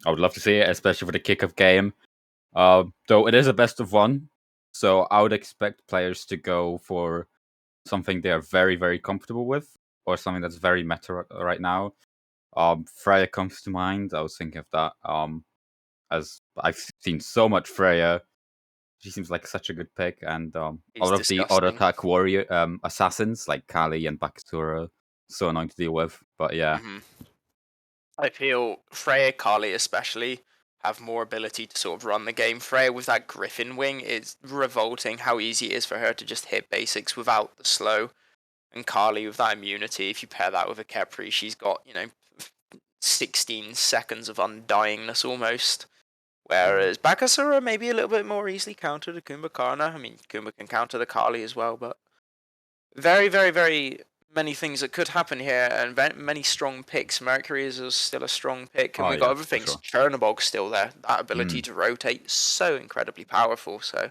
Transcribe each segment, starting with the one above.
I would love to see it, especially for the kickoff game. Though it is a best of one, so I would expect players to go for something they are very, very comfortable with, or something that's very meta right now. Freya comes to mind. I was thinking of that. As I've seen so much Freya, she seems like such a good pick, and He's all of the auto disgusting. attack warrior assassins like Kali and Bakasura, so annoying to deal with. But yeah, hmm I feel Freya, Kali especially, have more ability to sort of run the game. Freya with that Griffin wing is revolting how easy it is for her to just hit basics without the slow. And Kali with that immunity, if you pair that with a Khepri, she's got, 16 seconds of undyingness almost. Whereas Bakasura maybe a little bit more easily countered to Kumbhakarna. I mean, Kumbha can counter the Kali as well, but very, very, very many things that could happen here, and many strong picks. Mercury is still a strong pick, and oh we've got yeah, other for things. sure. Chernobog's still there. That ability Mm, to rotate so incredibly powerful. So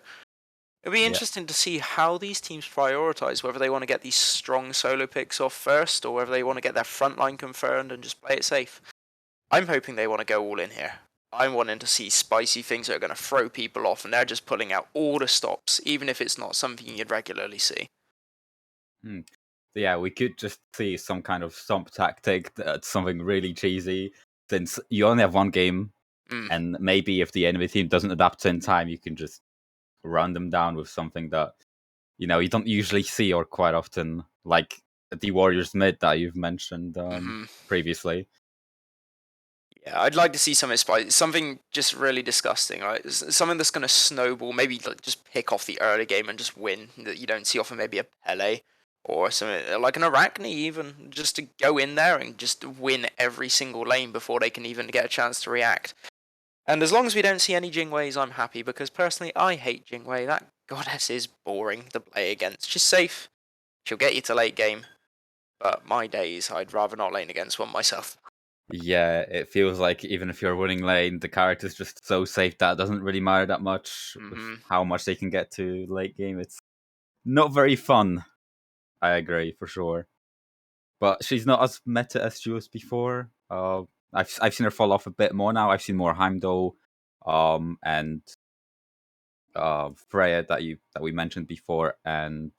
it'll be yeah, interesting to see how these teams prioritize. Whether they want to get these strong solo picks off first, or whether they want to get their front line confirmed and just play it safe. I'm hoping they want to go all in here. I'm wanting to see spicy things that are going to throw people off, and they're just pulling out all the stops, even if it's not something you'd regularly see. mm. So yeah, we could just see some kind of stomp tactic that's something really cheesy. Since you only have one game, Mm. and maybe if the enemy team doesn't adapt in time, you can just run them down with something that you don't usually see or quite often, like the Warriors mid that you've mentioned hmm previously. Yeah, I'd like to see something spicy, something just really disgusting, right? Something that's going to snowball, maybe like just pick off the early game and just win that you don't see often. Maybe a Pele or something like an Arachne, even just to go in there and just win every single lane before they can even get a chance to react. And as long as we don't see any Jingweis, I'm happy, because personally, I hate Jingwei. That goddess is boring to play against. She's safe. She'll get you to late game. But my days, I'd rather not lane against one myself. Yeah, it feels like even if you're winning lane, the character's just so safe that it doesn't really matter that much with hmm how much they can get to late game. It's not very fun. I agree for sure. But she's not as meta as she was before. I've seen her fall off a bit more now. I've seen more Heimdall, and Freya that we mentioned before, and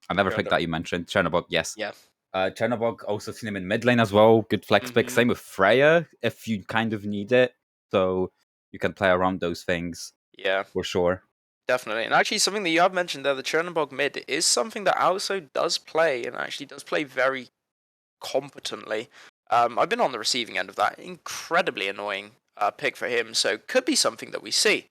another pick Cherno. that you mentioned, Chernobog. Yes, Yeah. Chernobog, also seen him in mid lane as well. Good flex pick. hmm Same with Freya if you kind of need it. So you can play around those things Yeah, for sure. definitely. And actually, something that you have mentioned there, the Chernobog mid, is something that also does play, and actually does play very competently. I've been on the receiving end of that. Incredibly annoying pick for him, so could be something that we see.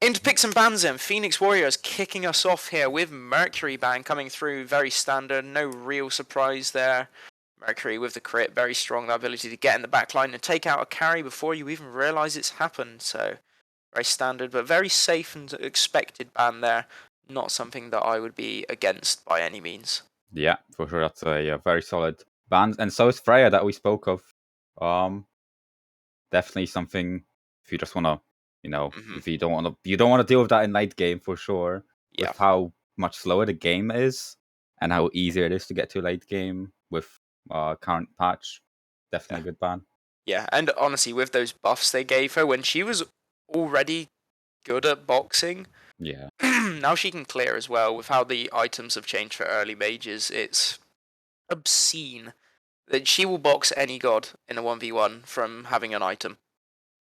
Into picks and bans then. Phoenix Warriors kicking us off here with Mercury ban coming through. Very standard, no real surprise there. Mercury with the crit, very strong, the ability to get in the back line and take out a carry before you even realise it's happened. So, very standard, but very safe and expected ban there. Not something that I would be against by any means. Yeah, for sure. That's a very solid band, and so is Freya that we spoke of. Um, Definitely something if you just want to, hmm if you don't want to deal with that in late game for sure. Yeah, With how much slower the game is and how easier it is to get to late game with current patch, definitely yeah, a good ban. yeah. And honestly, with those buffs they gave her when she was already good at boxing, Yeah, now she can clear as well. With how the items have changed for early mages, it's obscene that she will box any god in a 1v1 from having an item.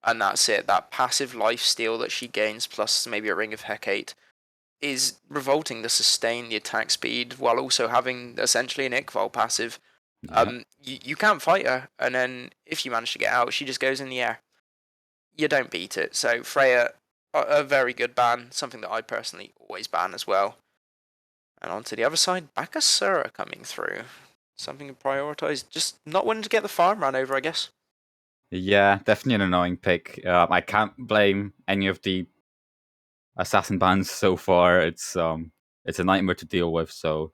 And that's it. That passive life steal that she gains, plus maybe a Ring of Hecate, is revolting to sustain the attack speed while also having essentially an Iqval passive. yeah, You can't fight her, and then if you manage to get out, she just goes in the air. You don't beat it. So Freya, a very good ban, something that I personally always ban as well. And on to the other side, Bakasura coming through. Something to prioritise. Just not wanting to get the farm run over, I guess. yeah. Definitely an annoying pick. I can't blame any of the assassin bans so far. It's a nightmare to deal with. So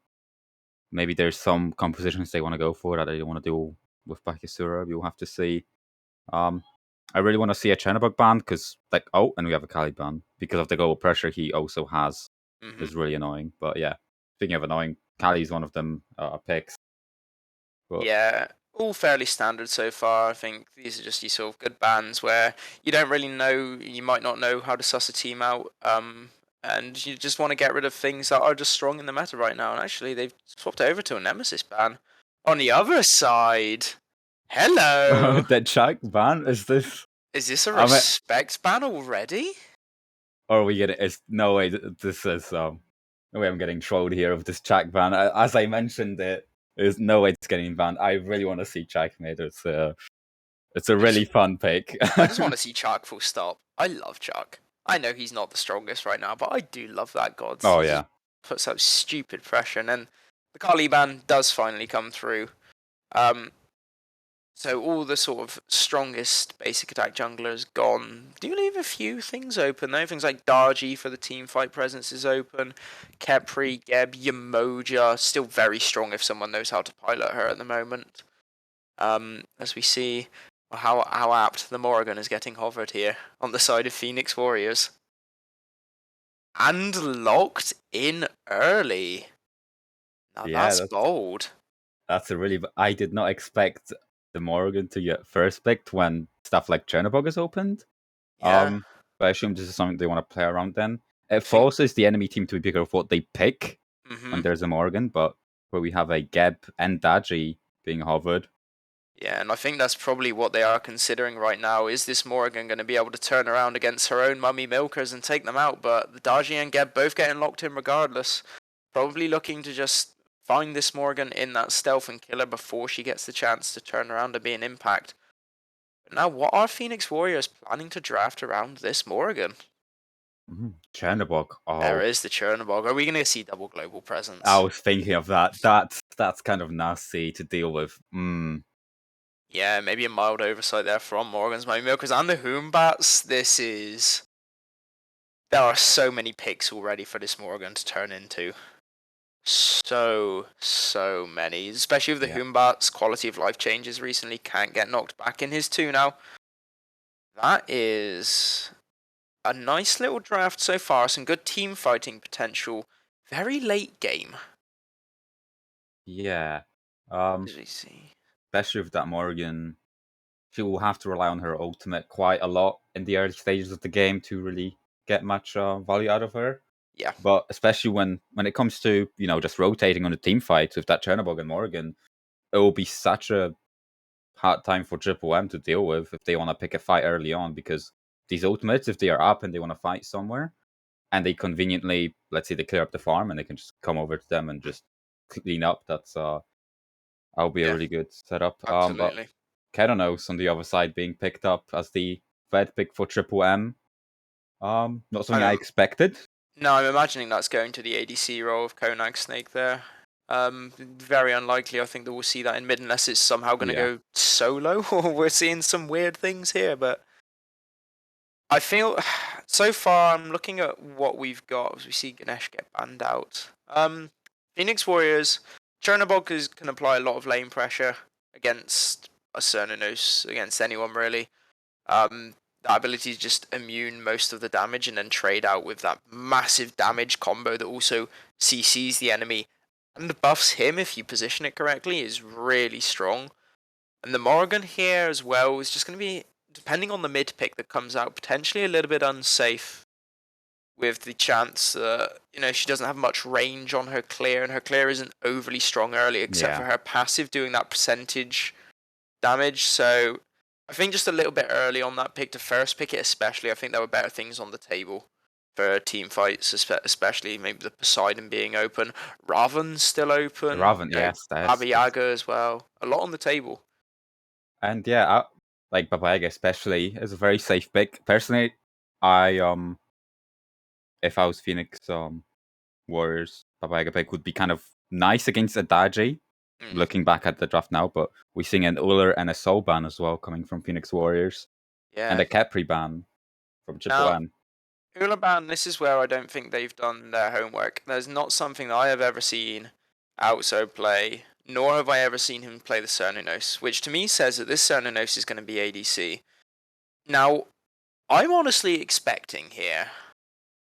maybe there's some compositions they want to go for that they don't want to deal with Bakasura. We'll have to see. Um, I really want to see a Chenabug ban because, and we have a Kali ban because of the global pressure he also has hmm is really annoying. But yeah, speaking of annoying, Kali is one of them picks. But Yeah. all fairly standard so far. I think these are just these sort of good bands where you don't really know, you might not know how to suss a team out, and you just want to get rid of things that are just strong in the meta right now. And actually, they've swapped over to a Nemesis ban. On the other side, hello, That Chuck ban is this? is this a I mean, respect ban already? or are we getting? It's no way. This is no way. I'm getting trolled here with this Chuck ban. As I mentioned, there's no way it's getting banned. I really want to see Checkmate. It's a I just, really fun pick. I just want to see Chuck full stop. I love Chuck. I know he's not the strongest right now, but I do love that god. Oh He just yeah, puts up stupid pressure, and then the Kali ban does finally come through. Um, so all the sort of strongest basic attack junglers gone. Do leave a few things open though. Things like Darji for the team fight presence is open. Kepri, Geb, Yamoja still very strong if someone knows how to pilot her at the moment. As we see how apt the Morrigan is getting hovered here on the side of Phoenix Warriors. And locked in early. Now yeah. that's bold. That's a really. I did not expect the Morrigan to get first picked when stuff like Chernobog is opened. Yeah. But I assume this is something they want to play around. Then it I think. forces the enemy team to be bigger of what they pick when Mhm. there's a Morrigan, but where we have a Geb and Daji being hovered. Yeah, and I think that's probably what they are considering right now. Is this Morrigan going to be able to turn around against her own mummy milkers and take them out? But the Daji and Geb both getting locked in regardless. Probably looking to just find this Morrigan in that stealth and kill her before she gets the chance to turn around and be an impact. But now, what are Phoenix Warriors planning to draft around this Morrigan? Chernobog. There Oh, is the Chernobog. Are we going to see double global I presence? was thinking of that. That's kind of nasty to deal with. Yeah, maybe a mild oversight there from Morgan's mummy milkers and the Hoombats. This is. There are so many picks already for this Morgan to turn into. So many. Especially with the Yeah. Hoombat's quality of life changes recently. Can't get knocked back in his 2 now. That is a nice little draft so far. Some good team fighting potential. Very late game. Yeah. As we see. Especially with that Morrigan, she will have to rely on her ultimate quite a lot in the early stages of the game to really get much value out of her. Yeah. But especially when it comes to just rotating on the team fights with that Chernobog and Morrigan, it will be such a hard time for Triple M to deal with if they want to pick a fight early on because these ultimates, if they are up and they want to fight somewhere, and they conveniently, let's say they clear up the farm and they can just come over to them and just clean up. That'll be a Yeah. really good setup. But Absolutely. Kedanos on the other side being picked up as the third pick for Triple M. Not something I I'm expected. No, I'm imagining that's going to the ADC role of Konag Snake there. Very unlikely. I think that we'll see that in mid unless it's somehow going to Yeah. go solo, or we're seeing some weird things here. But I feel so far I'm looking at what we've got as we see Ganesh get banned out. Phoenix Warriors, Chernobog can apply a lot of lane pressure against a Cernanos, against anyone really. That ability to just immune most of the damage and then trade out with that massive damage combo that also CCs the enemy and buffs him if you position it correctly is really strong. And the Morrigan here as well is just going to be, depending on the mid pick that comes out, potentially a little bit unsafe with the chance that, she doesn't have much range on her clear and her clear isn't overly strong early except Yeah. for her passive doing that percentage damage. So I think just a little bit early on that pick to first pick it, especially. I think there were better things on the table for team fights, especially maybe the Poseidon being open, Raven's still open, Raven, yes, Baba that's Yaga as well. A lot on the table. and yeah, like Baba Yaga especially is a very safe pick. Personally, I if I was Phoenix Warriors, Baba Yaga pick would be kind of nice against Adaji. Mm, Looking back at the draft now, but we're seeing an Uller and a Soul ban as well coming from Phoenix Warriors, and yeah. a Capri ban from Triple Now, M. Ulaban, this is where I don't think they've done their homework. There's not something that I have ever seen Outso play, nor have I ever seen him play the Cernunos, which to me says that this Cernunos is going to be ADC. Now, I'm honestly expecting here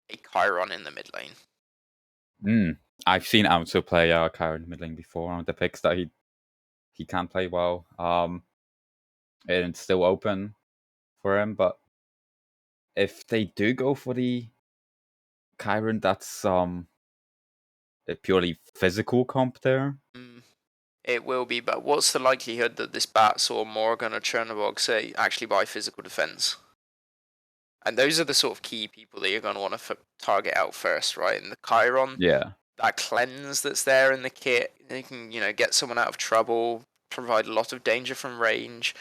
a Chiron in the mid lane. I've seen Outso play Kyra in the mid lane before on the picks that he he can play well. And it's still open for him. But if they do go for the Chiron, that's a purely physical comp there. Mm, it will be, but what's the likelihood that this Bats or Morrigan or Chernobog say actually buy physical defense? And those are the sort of key people that you're going to want to target out first, right? And the Chiron, Yeah. that cleanse that's there in the kit, you can, get someone out of trouble, provide a lot of danger from range.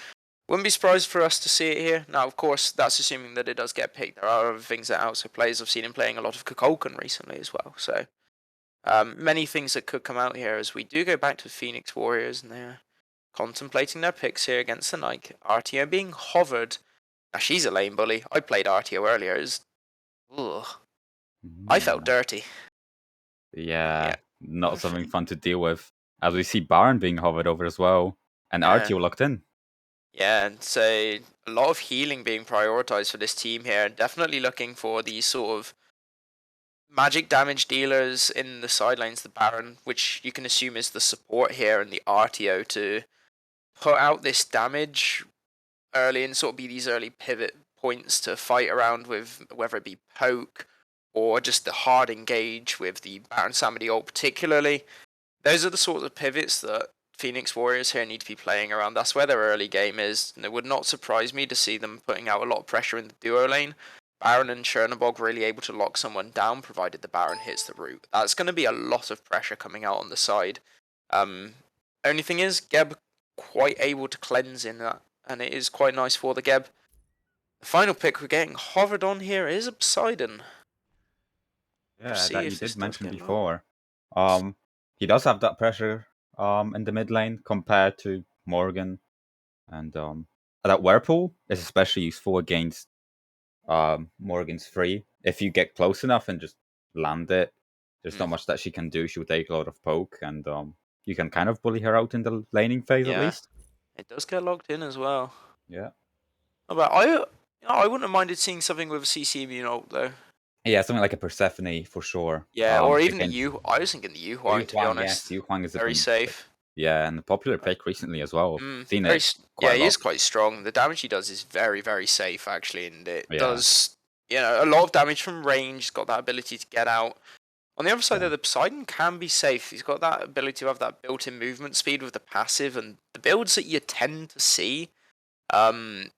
Wouldn't be surprised for us to see it here. Now, of course, that's assuming that it does get picked. There are other things that also plays. I've seen him playing a lot of Kukulkan recently as well. So, many things that could come out here as we do go back to Phoenix Warriors, and they're contemplating their picks here against the Nike. RTO being hovered. Now, she's a lane bully. I played RTO earlier. Ugh. I felt Yeah. dirty. Yeah. Yeah. Not something fun to deal with. As we see Baron being hovered over as well. And Yeah. RTO locked in. Yeah, and so a lot of healing being prioritized for this team here, and definitely looking for these sort of magic damage dealers in the sidelines, the Baron, which you can assume is the support here, and the RTO to put out this damage early and sort of be these early pivot points to fight around with, whether it be poke or just the hard engage with the Baron Samedi ult particularly. Those are the sorts of pivots that Phoenix Warriors here need to be playing around. That's where their early game is, and it would not surprise me to see them putting out a lot of pressure in the duo lane. Baron and Chernobog really able to lock someone down, provided the Baron hits the root. That's going to be a lot of pressure coming out on the side. Um, Only thing is, Geb quite able to cleanse in that, and it is quite nice for the Geb. The final pick we're getting hovered on here is Poseidon. We'll Yeah, see that you if this did does mention get locked. before. He does have that pressure in the mid lane compared to Morgan, and that Whirlpool is especially useful against Morgan's free. If you get close enough and just land it, there's Mm, not much that she can do. She'll take a lot of poke, and you can kind of bully her out in the laning phase at yeah, least. it does get locked in as well. Yeah. But I wouldn't have minded seeing something with a CC immune ult though. Yeah, something like a Persephone for sure. Yeah, or even the Against U. I was thinking the Yu Yu Huang, to be Huang, yes, honest. Yu Huang is a Very good pick. safe. Yeah, and the popular Uh, pick recently as well. Seen Very. it Yeah, quite a he lot. is quite strong. The damage he does is very, very safe actually, and it Yeah, does a lot of damage from range. He's got that ability to get out. On the other side, yeah. though, the Poseidon can be safe. He's got that ability to have that built-in movement speed with the passive, and the builds that you tend to see. Um,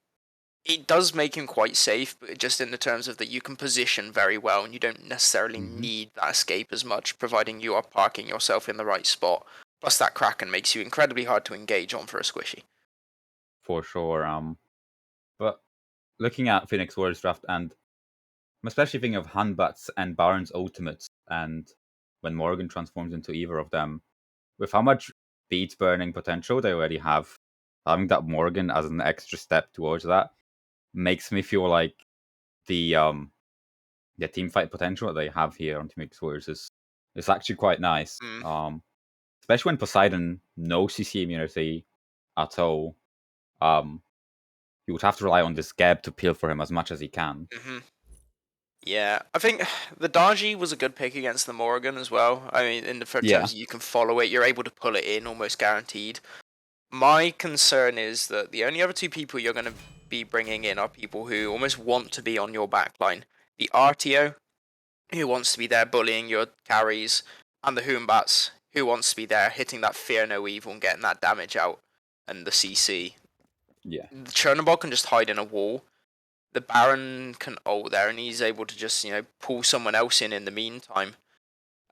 it does make him quite safe, but just in the terms of that you can position very well and you don't necessarily Hmm. need that escape as much, providing you are parking yourself in the right spot. Plus, that Kraken makes you incredibly hard to engage on for a squishy. For sure. But looking at Phoenix Warriors draft, and I'm especially thinking of Hanbats and Baron's ultimates, and when Morgan transforms into either of them, with how much beat burning potential they already have, having that Morgan as an extra step towards that makes me feel like the team fight potential that they have here on Phoenix Warriors is actually quite nice. Mm, Especially when Poseidon no CC immunity at all. Um, you would have to rely on this Geb to peel for him as much as he can. hmm Yeah, I think the Daji was a good pick against the Morrigan as well. I mean, in the for Yeah. terms of you can follow it, you're able to pull it in almost guaranteed. My concern is that the only other two people you're going to be bringing in are people who almost want to be on your backline. The RTO, who wants to be there bullying your carries, and the Hoombats, who wants to be there hitting that Fear No Evil and getting that damage out, and the CC. Yeah. The Chernobog can just hide in a wall. The Baron can ult there, and he's able to just, pull someone else in the meantime.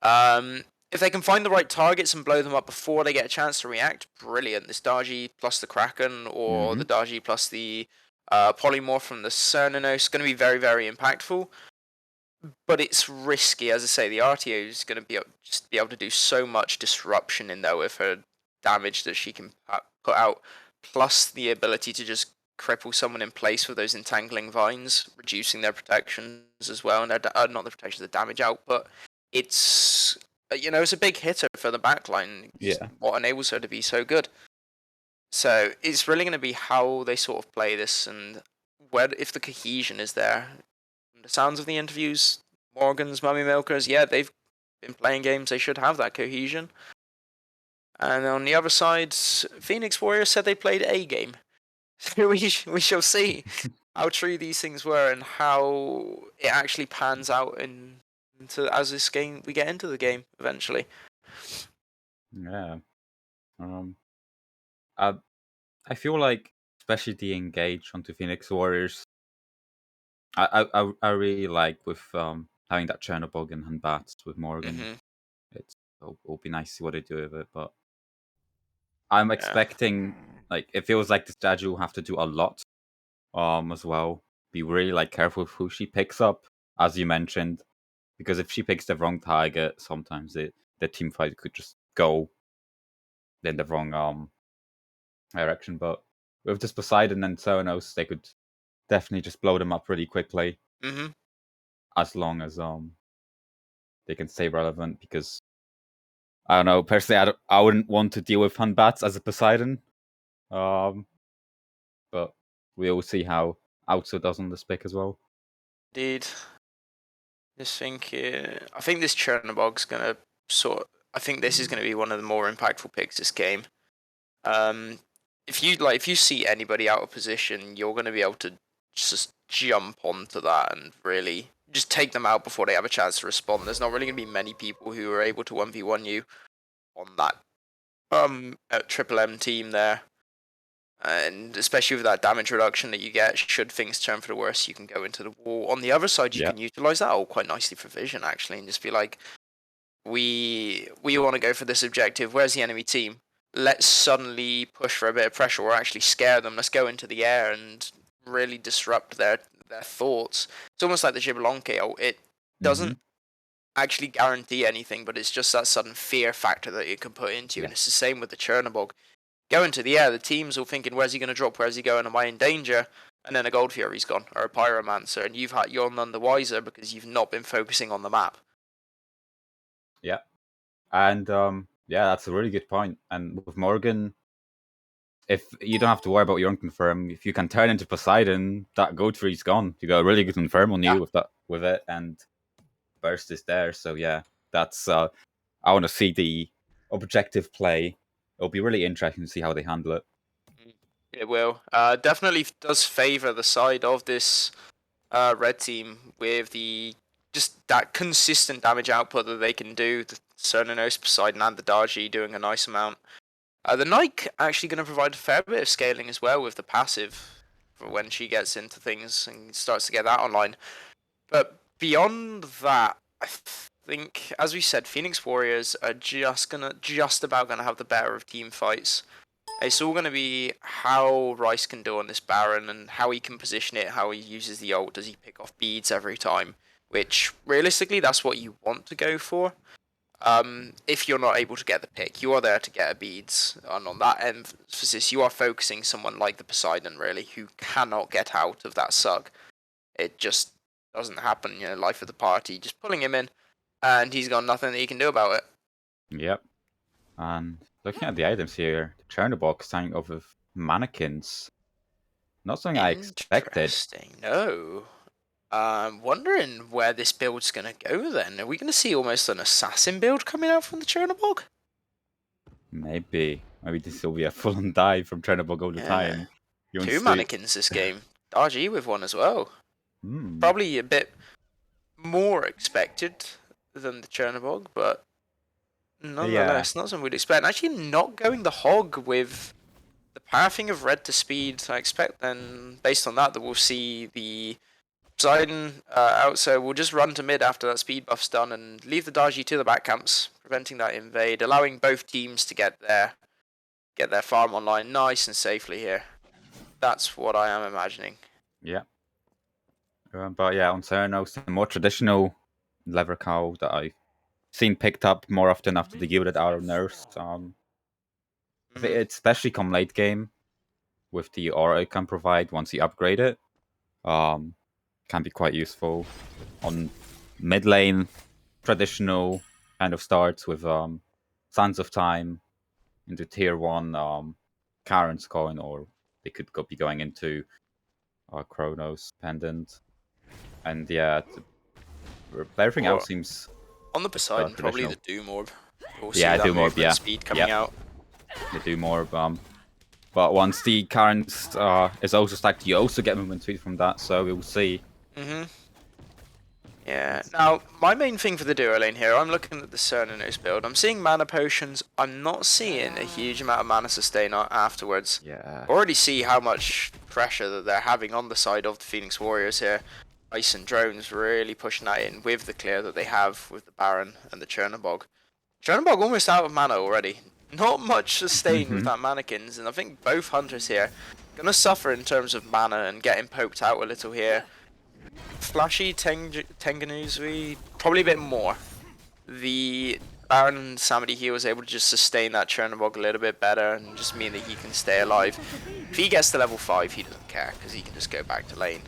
If they can find the right targets and blow them up before they get a chance to react, brilliant. This Daji plus the Kraken, or Hmm. the Daji plus the Polymorph from the Cernino is going to be very, very impactful. But it's risky, as I say. The RTO is going to just be able to do so much disruption in there with her damage that she can put out, plus the ability to just cripple someone in place with those entangling vines, reducing their protections as well, and not the protections, the damage output. It's it's a big hitter for the backline. It's Yeah. what enables her to be so good. So it's really going to be how they sort of play this, and where if the cohesion is there. From the sounds of the interviews, Morgan's Mummy Milkers, yeah, they've been playing games. They should have that cohesion. And on the other side, Phoenix Warriors said they played a game. So we shall see how true these things were and how it actually pans out into as this game we get into the game eventually. Yeah. Um, I I feel like, especially the engage onto Phoenix Warriors, I really like with having that Chernobog and bats with Morgan. Hmm. It'll be nice to see what they do with it, but I'm Yeah. expecting, like, it feels like the statue will have to do a lot as well. Be really like careful with who she picks up, as you mentioned, because if she picks the wrong target, sometimes the team fight could just go in the wrong direction. But with this Poseidon and Sonos, they could definitely just blow them up really quickly, Hmm. as long as they can stay relevant. Because I don't know, personally, I wouldn't want to deal with Hunbats as a Poseidon. Um, but we will see how Outso does on this pick as well. Indeed. I think this Chernobog's gonna I think this is gonna be one of the more impactful picks this game. Um, if you see anybody out of position, you're gonna be able to just jump onto that and really just take them out before they have a chance to respond. There's not really gonna be many people who are able to 1v1 you on that Triple M team there. And especially with that damage reduction that you get, should things turn for the worse, you can go into the wall. On the other side, you Yeah, can utilize that all quite nicely for vision, actually, and just be like, we want to go for this objective. Where's the enemy team? Let's suddenly push for a bit of pressure or actually scare them. Let's go into the air and really disrupt their thoughts. It's almost like the Gibelonke. It mm-hmm. doesn't actually guarantee anything, but it's just that sudden fear factor that it can put into you. And Yeah, it's the same with the Chernobog. Go into the air, the team's all thinking, where's he going to drop? Where's he going? Am I in danger? And then a Gold Fury's gone, or a Pyromancer, and you're none the wiser because you've not been focusing on the map. yeah, and yeah, that's a really good point. And with Morgan, if you don't have to worry about your unconfirm, if you can turn into Poseidon, that goat free's gone. You got a really good confirm on Yeah. you with it, and burst is there. So yeah, that's I want to see the objective play. It'll be really interesting to see how they handle it. It will. Definitely does favour the side of this red team with the just that consistent damage output that they can do. The Cernanos, Poseidon, and the Darji doing a nice amount. The Nike actually going to provide a fair bit of scaling as well with the passive for when she gets into things and starts to get that online. But beyond that, I think, as we said, Phoenix Warriors are just about gonna have the better of team fights. It's all going to be how Rice can do on this Baron and how he can position it, how he uses the ult. Does he pick off beads every time? Which, realistically, that's what you want to go for. If you're not able to get the pick, you are there to get a beads. And on that emphasis, you are focusing someone like the Poseidon, really, who cannot get out of that suck. It just doesn't happen, life of the party. Just pulling him in, and he's got nothing that he can do about it. Yep. And looking at the items here, the Chernobog starting off with mannequins. Not something I expected. Interesting. No. I'm wondering where this build's gonna go then. Are we gonna see almost an assassin build coming out from the Chernobog? Maybe this will be a full-on dive from Chernobog all the Yeah. time. He Two wants to. mannequins this game. RG with one as well. Hmm. Probably a bit more expected than the Chernobog, but Yeah. nonetheless, not something we'd expect. Actually, not going the hog with the pathing of red to speed. I expect then, based on that we'll see the Poseidon out, so we'll just run to mid after that speed buff's done and leave the Daji to the back camps, preventing that invade, allowing both teams to get their farm online nice and safely here. That's what I am imagining. Yeah. But yeah, on Cernos, the more traditional lever cow that I've seen picked up more often after the unit out of nerfs. I think Hmm. it's especially come late game with the aura it can provide once you upgrade it. Um, can be quite useful on mid lane. Traditional kind of starts with Sands of Time into tier one Karen's coin, or they could be going into Chronos Pendant, and yeah, everything Or else seems on the Poseidon, probably the traditional. Doom Orb. We'll see Yeah, that Doom Orb, movement yeah, speed yeah, coming out. They do more. But once the current is also stacked, you also get movement speed from that. So we'll see. Mm-hmm. Yeah. Now, my main thing for the duo lane here, I'm looking at the Cernanos build. I'm seeing mana potions. I'm not seeing a huge amount of mana sustain afterwards. Yeah. Already see how much pressure that they're having on the side of the Phoenix Warriors here. Ice and Drones really pushing that in with the clear that they have with the Baron and the Chernobog. Chernobog almost out of mana already. Not much sustain with that mannequins, and I think both hunters here gonna suffer in terms of mana and getting poked out a little here. Flashy Tengenuzui, probably a bit more. The Baron and Samedi here was able to just sustain that Chernobog a little bit better and just mean that he can stay alive. If he gets to level 5, he doesn't care because he can just go back to lane.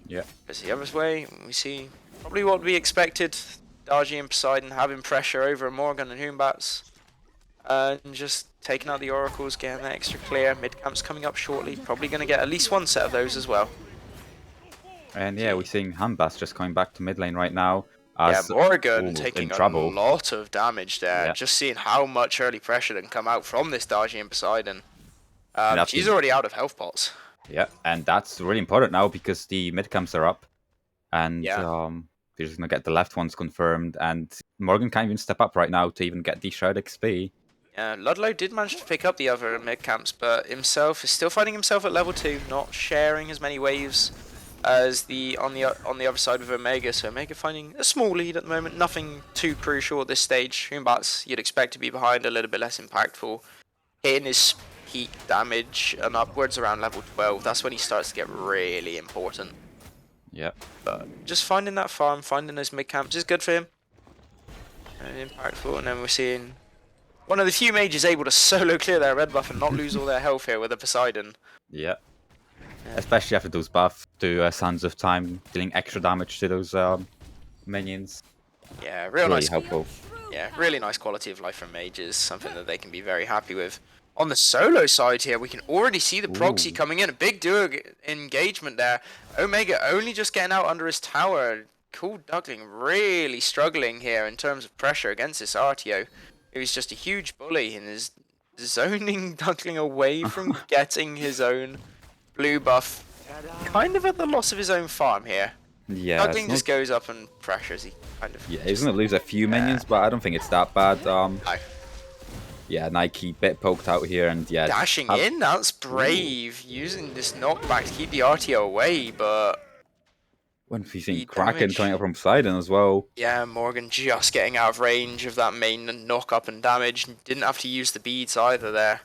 Yeah. Because the other way, we see probably what we expected. Darji and Poseidon having pressure over Morgan and Hoombats. And just taking out the Oracles, getting that extra clear. Mid camp's coming up shortly. Probably going to get at least one set of those as well. And yeah, we're seeing Hambas just coming back to mid lane right now. Yeah, Morrigan in taking a trouble. lot of damage there. Yeah. Just seeing how much early pressure can come out from this Darji and Poseidon. She's the, already out of health pots. Yeah, and that's really important now because the mid camps are up. And they're just going to get the left ones confirmed. And Morgan can't even step up right now to even get the Shroud XP. Yeah, Ludlow did manage to pick up the other mid camps, but himself is still finding himself at level 2, not sharing as many waves as on the other side with Omega. So Omega finding a small lead at the moment, nothing too crucial at this stage. Hoombats you'd expect to be behind, a little bit less impactful. Hitting his peak damage and upwards around level 12, that's when he starts to get really important. Yeah. But just finding that farm, finding those mid camps is good for him. And impactful, and then we're seeing one of the few mages able to solo clear their red buff and not lose all their health here with a Poseidon. Yeah. Especially after those buffs to Sands of Time, dealing extra damage to those minions. Yeah, real really nice. Helpful. Yeah, really nice quality of life from mages, something that they can be very happy with. On the solo side here, we can already see the proxy coming in. A big duo engagement there. Omega only just getting out under his tower. Cool Duckling really struggling here in terms of pressure against this Artio. He was just a huge bully and is zoning Duckling away from getting his own blue buff. Kind of at the loss of his own farm here. Yeah. Duckling just goes up and pressures. He kind of. Yeah, he's going to lose a few minions, but I don't think it's that bad. No. Yeah, Nike bit poked out here and yeah. Dashing in, that's brave. Using this knockback to keep the Artio away, but. When we think Kraken coming up from Poseidon as well. Yeah, Morgan just getting out of range of that main knock up and damage. Didn't have to use the beads either there.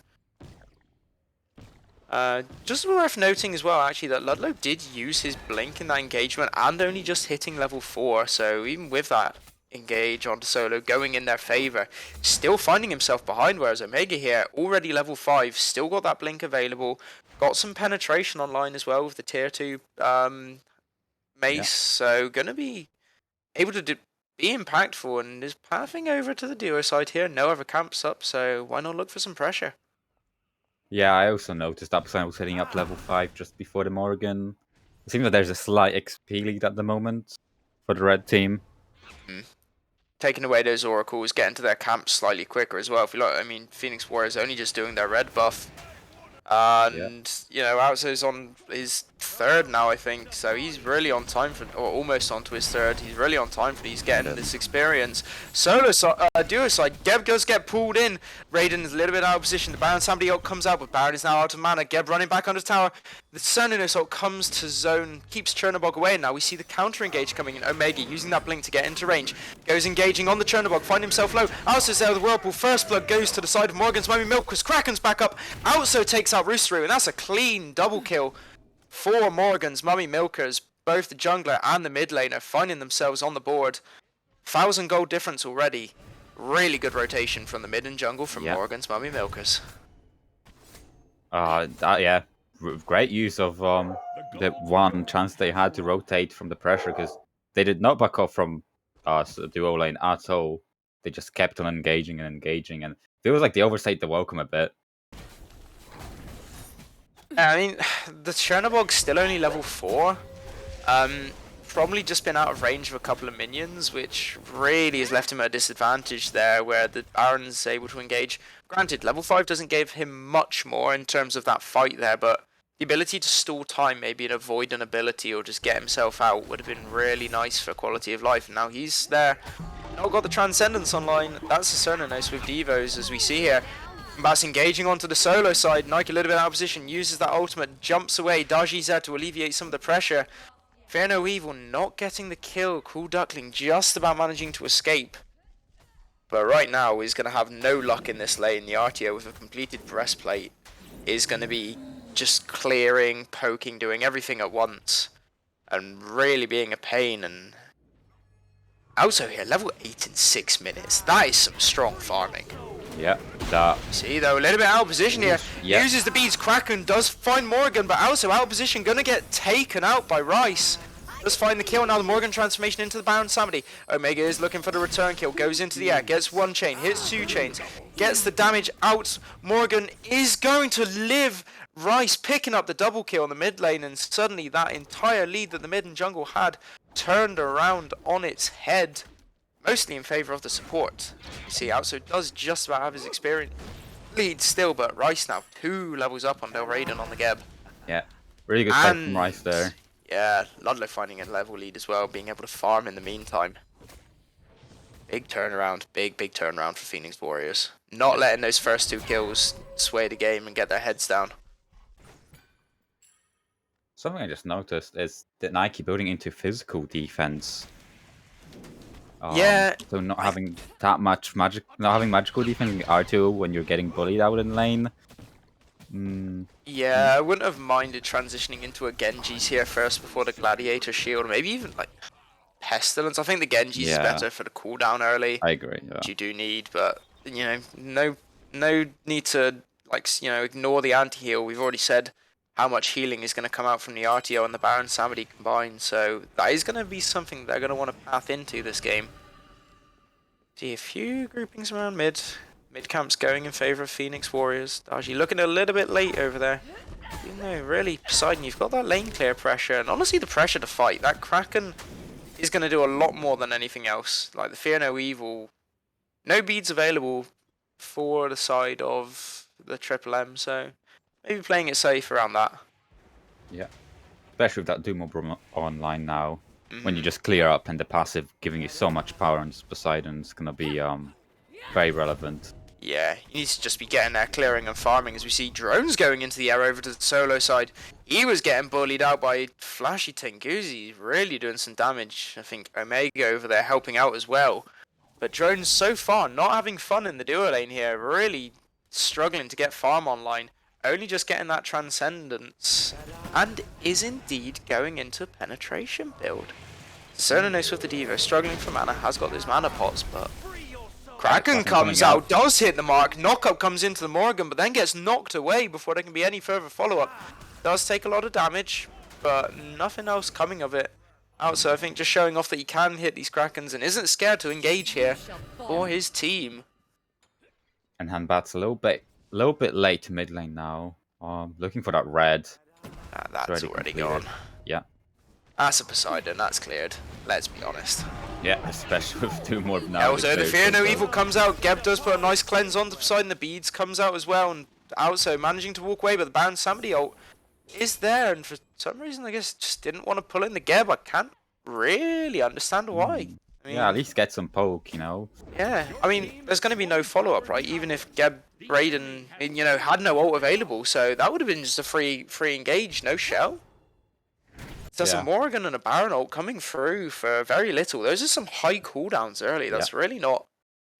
Just worth noting as well, actually, that Ludlow did use his blink in that engagement and only just hitting level 4. So even with that engage onto solo going in their favor, still finding himself behind, whereas Omega here already level 5, still got that blink available, got some penetration online as well with the tier 2 mace, so gonna be able to be impactful, and is pathing over to the duo side here. No other camps up, so why not look for some pressure? Yeah, I also noticed that Poseidon was hitting up level 5 just before the Morrigan. It seems that there's a slight XP lead at the moment for the red team. Taking away those oracles, getting to their camps slightly quicker as well. If you look, I mean, Phoenix Warriors only just doing their red buff. And, you know, Outzo's on his 3rd now, I think. So he's really on time for, or almost onto his 3rd. He's really on time for these getting this experience. Solo side, duo side, Geb does get pulled in. Raiden is a little bit out of position. The Baron somebody else comes out, but Baron is now out of mana. Geb running back under tower. The Cernan Assault comes to zone, keeps Chernobog away. And now we see the counter engage coming in. Omega using that blink to get into range. Goes engaging on the Chernobog, find himself low. Outzo's there with the Whirlpool. First blood goes to the side of Morgan's Mummy Milk because Kraken's back up. Outzo takes out Roosteroo, and that's a clean double kill for Morgan's Mummy Milkers. Both the jungler and the mid laner finding themselves on the board. 1,000 gold difference already. Really good rotation from the mid and jungle from Morgan's Mummy Milkers. Yeah, great use of the one chance they had to rotate from the pressure, because they did not back off from duo lane at all. They just kept on engaging and engaging, and it feels like they overstayed the welcome a bit. I mean, the Chernobog's still only level 4. probably just been out of range of a couple of minions, which really has left him at a disadvantage there, where the Baron's able to engage. Granted, level 5 doesn't give him much more in terms of that fight there, but the ability to stall time, maybe and avoid an ability or just get himself out, would have been really nice for quality of life. Now he's there, not got the Transcendence online. That's the Cernanos with Devos, as we see here. Bass engaging onto the solo side. Nike a little bit out of position, uses that ultimate, jumps away. Daji's there to alleviate some of the pressure. Fear No Evil not getting the kill. Cool Duckling just about managing to escape. But right now he's going to have no luck in this lane. The RTO with a completed breastplate is going to be just clearing, poking, doing everything at once. And really being a pain. And also here, level 8 in 6 minutes. That is some strong farming. Yeah, that. See though, a little bit out of position here. Yeah. Uses the beads, Kraken does find Morrigan, but also out of position, gonna get taken out by Rice. Does find the kill, now the Morrigan transformation into the Baron Samedi. Omega is looking for the return kill, goes into the air, gets one chain, hits two chains, gets the damage out. Morrigan is going to live. Rice picking up the double kill in the mid lane, and suddenly that entire lead that the mid and jungle had turned around on its head. Mostly in favour of the support. You see, Outso does just about have his experience lead still, but Rice now 2 levels up on Del Raiden on the Geb. Yeah, really good fight from Rice there. Yeah, Ludlow finding a level lead as well, being able to farm in the meantime. Big turnaround, big turnaround for Phoenix Warriors. Not letting those first 2 kills sway the game and get their heads down. Something I just noticed is that Nike building into physical defense. Yeah. So not having that much not having magical defense in the R2 when you're getting bullied out in lane. Yeah, I wouldn't have minded transitioning into a Genji's here first before the Gladiator Shield, maybe even like Pestilence. I think the Genji's is better for the cooldown early. I agree, yeah. Which you do need, but you know, no need to ignore the anti-heal. We've already said how much healing is going to come out from the RTO and the Baron Samedi combined, so that is going to be something they're going to want to path into this game. See a few groupings around mid. Mid camp's going in favour of Phoenix Warriors. Daji looking a little bit late over there. You know, really, Poseidon, you've got that lane clear pressure, and honestly the pressure to fight. That Kraken is going to do a lot more than anything else. Like the Fear No Evil, no beads available for the side of the Triple M, so maybe playing it safe around that. Yeah. Especially with that Doom Obra online now. When you just clear up and the passive giving you so much power on Poseidon is going to be very relevant. Yeah, you need to just be getting there, clearing and farming, as we see drones going into the air over to the solo side. He was getting bullied out by Flashy Tenguzi, really doing some damage. I think Omega over there helping out as well. But drones so far not having fun in the duo lane here, really struggling to get farm online. Only just getting that Transcendence, and is indeed going into penetration build. Cernanos with the Devo, struggling for mana, has got those mana pots, but Kraken comes out, does hit the mark, knockup comes into the Morrigan, but then gets knocked away before there can be any further follow-up. Does take a lot of damage, but nothing else coming of it. So I think just showing off that he can hit these Krakens and isn't scared to engage here for his team. And Handbat's a little bit late to mid lane now. Looking for that red. That's already gone. Yeah. That's a Poseidon, that's cleared. Let's be honest. Yeah, especially with 2 more now. Also, the Fear No Evil comes out. Geb does put a nice cleanse on the Poseidon. The beads comes out as well. And also managing to walk away, but the Baron Samedi ult is there. And for some reason, I guess, just didn't want to pull in the Geb. I can't really understand why. I mean, yeah, at least get some poke, you know. Yeah, I mean, there's going to be no follow-up, right? Even if Geb Raiden, had no ult available. So that would have been just a free engage, no shell. There's a Morrigan and a Baron ult coming through for very little. Those are some high cooldowns early. That's really not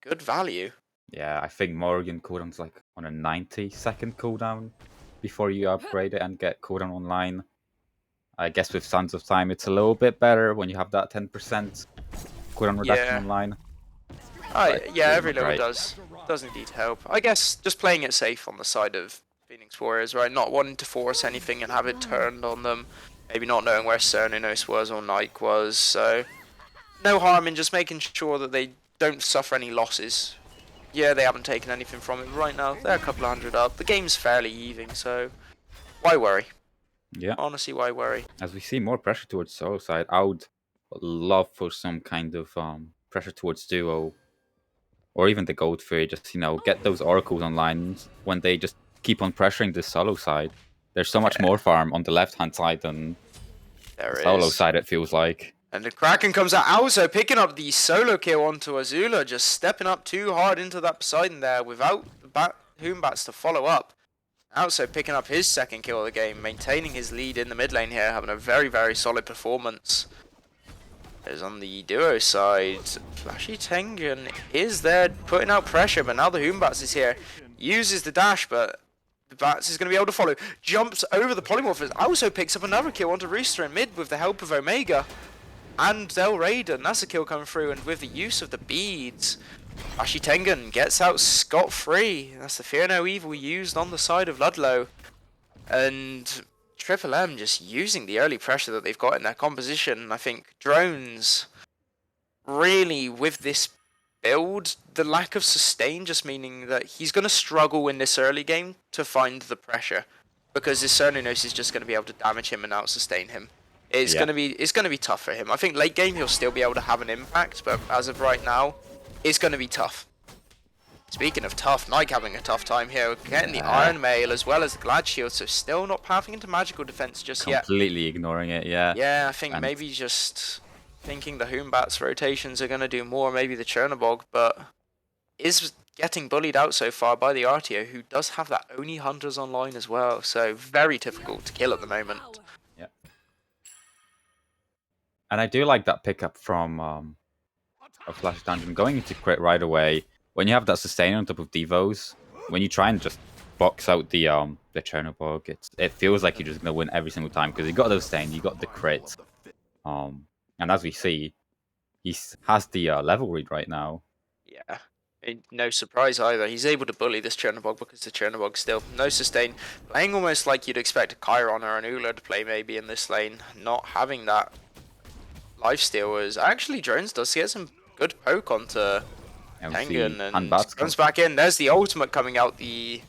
good value. Yeah, I think Morrigan cooldown's like on a 90-second cooldown before you upgrade it and get cooldown online. I guess with Sands of Time, it's a little bit better when you have that 10% cooldown reduction online. Yeah, every level does indeed help. I guess just playing it safe on the side of Phoenix Warriors, right? Not wanting to force anything and have it turned on them. Maybe not knowing where Cernanos was or Nike was, so no harm in just making sure that they don't suffer any losses. Yeah, they haven't taken anything from it right now. They're a couple of hundred up. The game's fairly even, so why worry? Yeah. Honestly, why worry? As we see more pressure towards solo side, I would would love for some kind of pressure towards duo, or even the gold fairy. Just get those oracles online when they just keep on pressuring the solo side. There's so much Yeah, more farm on the left hand side than the there solo is. side. It feels like. And the Kraken comes out also picking up the solo kill onto Azula, just stepping up too hard into that Poseidon there without the Hoombats to follow up. Also picking up his second kill of the game, maintaining his lead in the mid lane here, having a very, very solid performance. As on the duo side, Flashy Tengen is there putting out pressure, but now the Hoombats is here. Uses the dash, but the Bats is going to be able to follow. Jumps over the Polymorphers. Also picks up another kill onto Rooster in mid with the help of Omega and Del Raiden. That's a kill coming through, and with the use of the beads, Flashy Tengen gets out scot-free. That's the Fear No Evil used on the side of Ludlow. And Triple M just using the early pressure that they've got in their composition. I think Drones really, with this build, the lack of sustain just meaning that he's going to struggle in this early game to find the pressure, because his Cernunos is just going to be able to damage him and out sustain him. It's Yeah. going to be tough for him. I think late game he'll still be able to have an impact, but as of right now, it's going to be tough. Speaking of tough, Nike having a tough time here, getting the Iron Mail as well as the Glad Shield, so still not pathing into magical defense just yet. Completely ignoring it, yeah. Yeah, I think And maybe just thinking the Hoombats rotations are going to do more, maybe the Chernobog, but is getting bullied out so far by the RTO, who does have that Oni Hunters online as well, so very difficult to kill at the moment. yeah. And I do like that pickup from of Flash Dungeon going into crit right away. When you have that sustain on top of Devos, when you try and just box out the Chernobog, it feels like you're just gonna win every single time because you got the sustain, you got the crit. And as we see, he has the level read right now. Yeah, no surprise either. He's able to bully this Chernobog because the Chernobog still no sustain, playing almost like you'd expect a Chiron or an Ula to play maybe in this lane, not having that lifesteal. Was actually Drones does get some good poke onto Tengen and comes back in. There's the ultimate coming out. The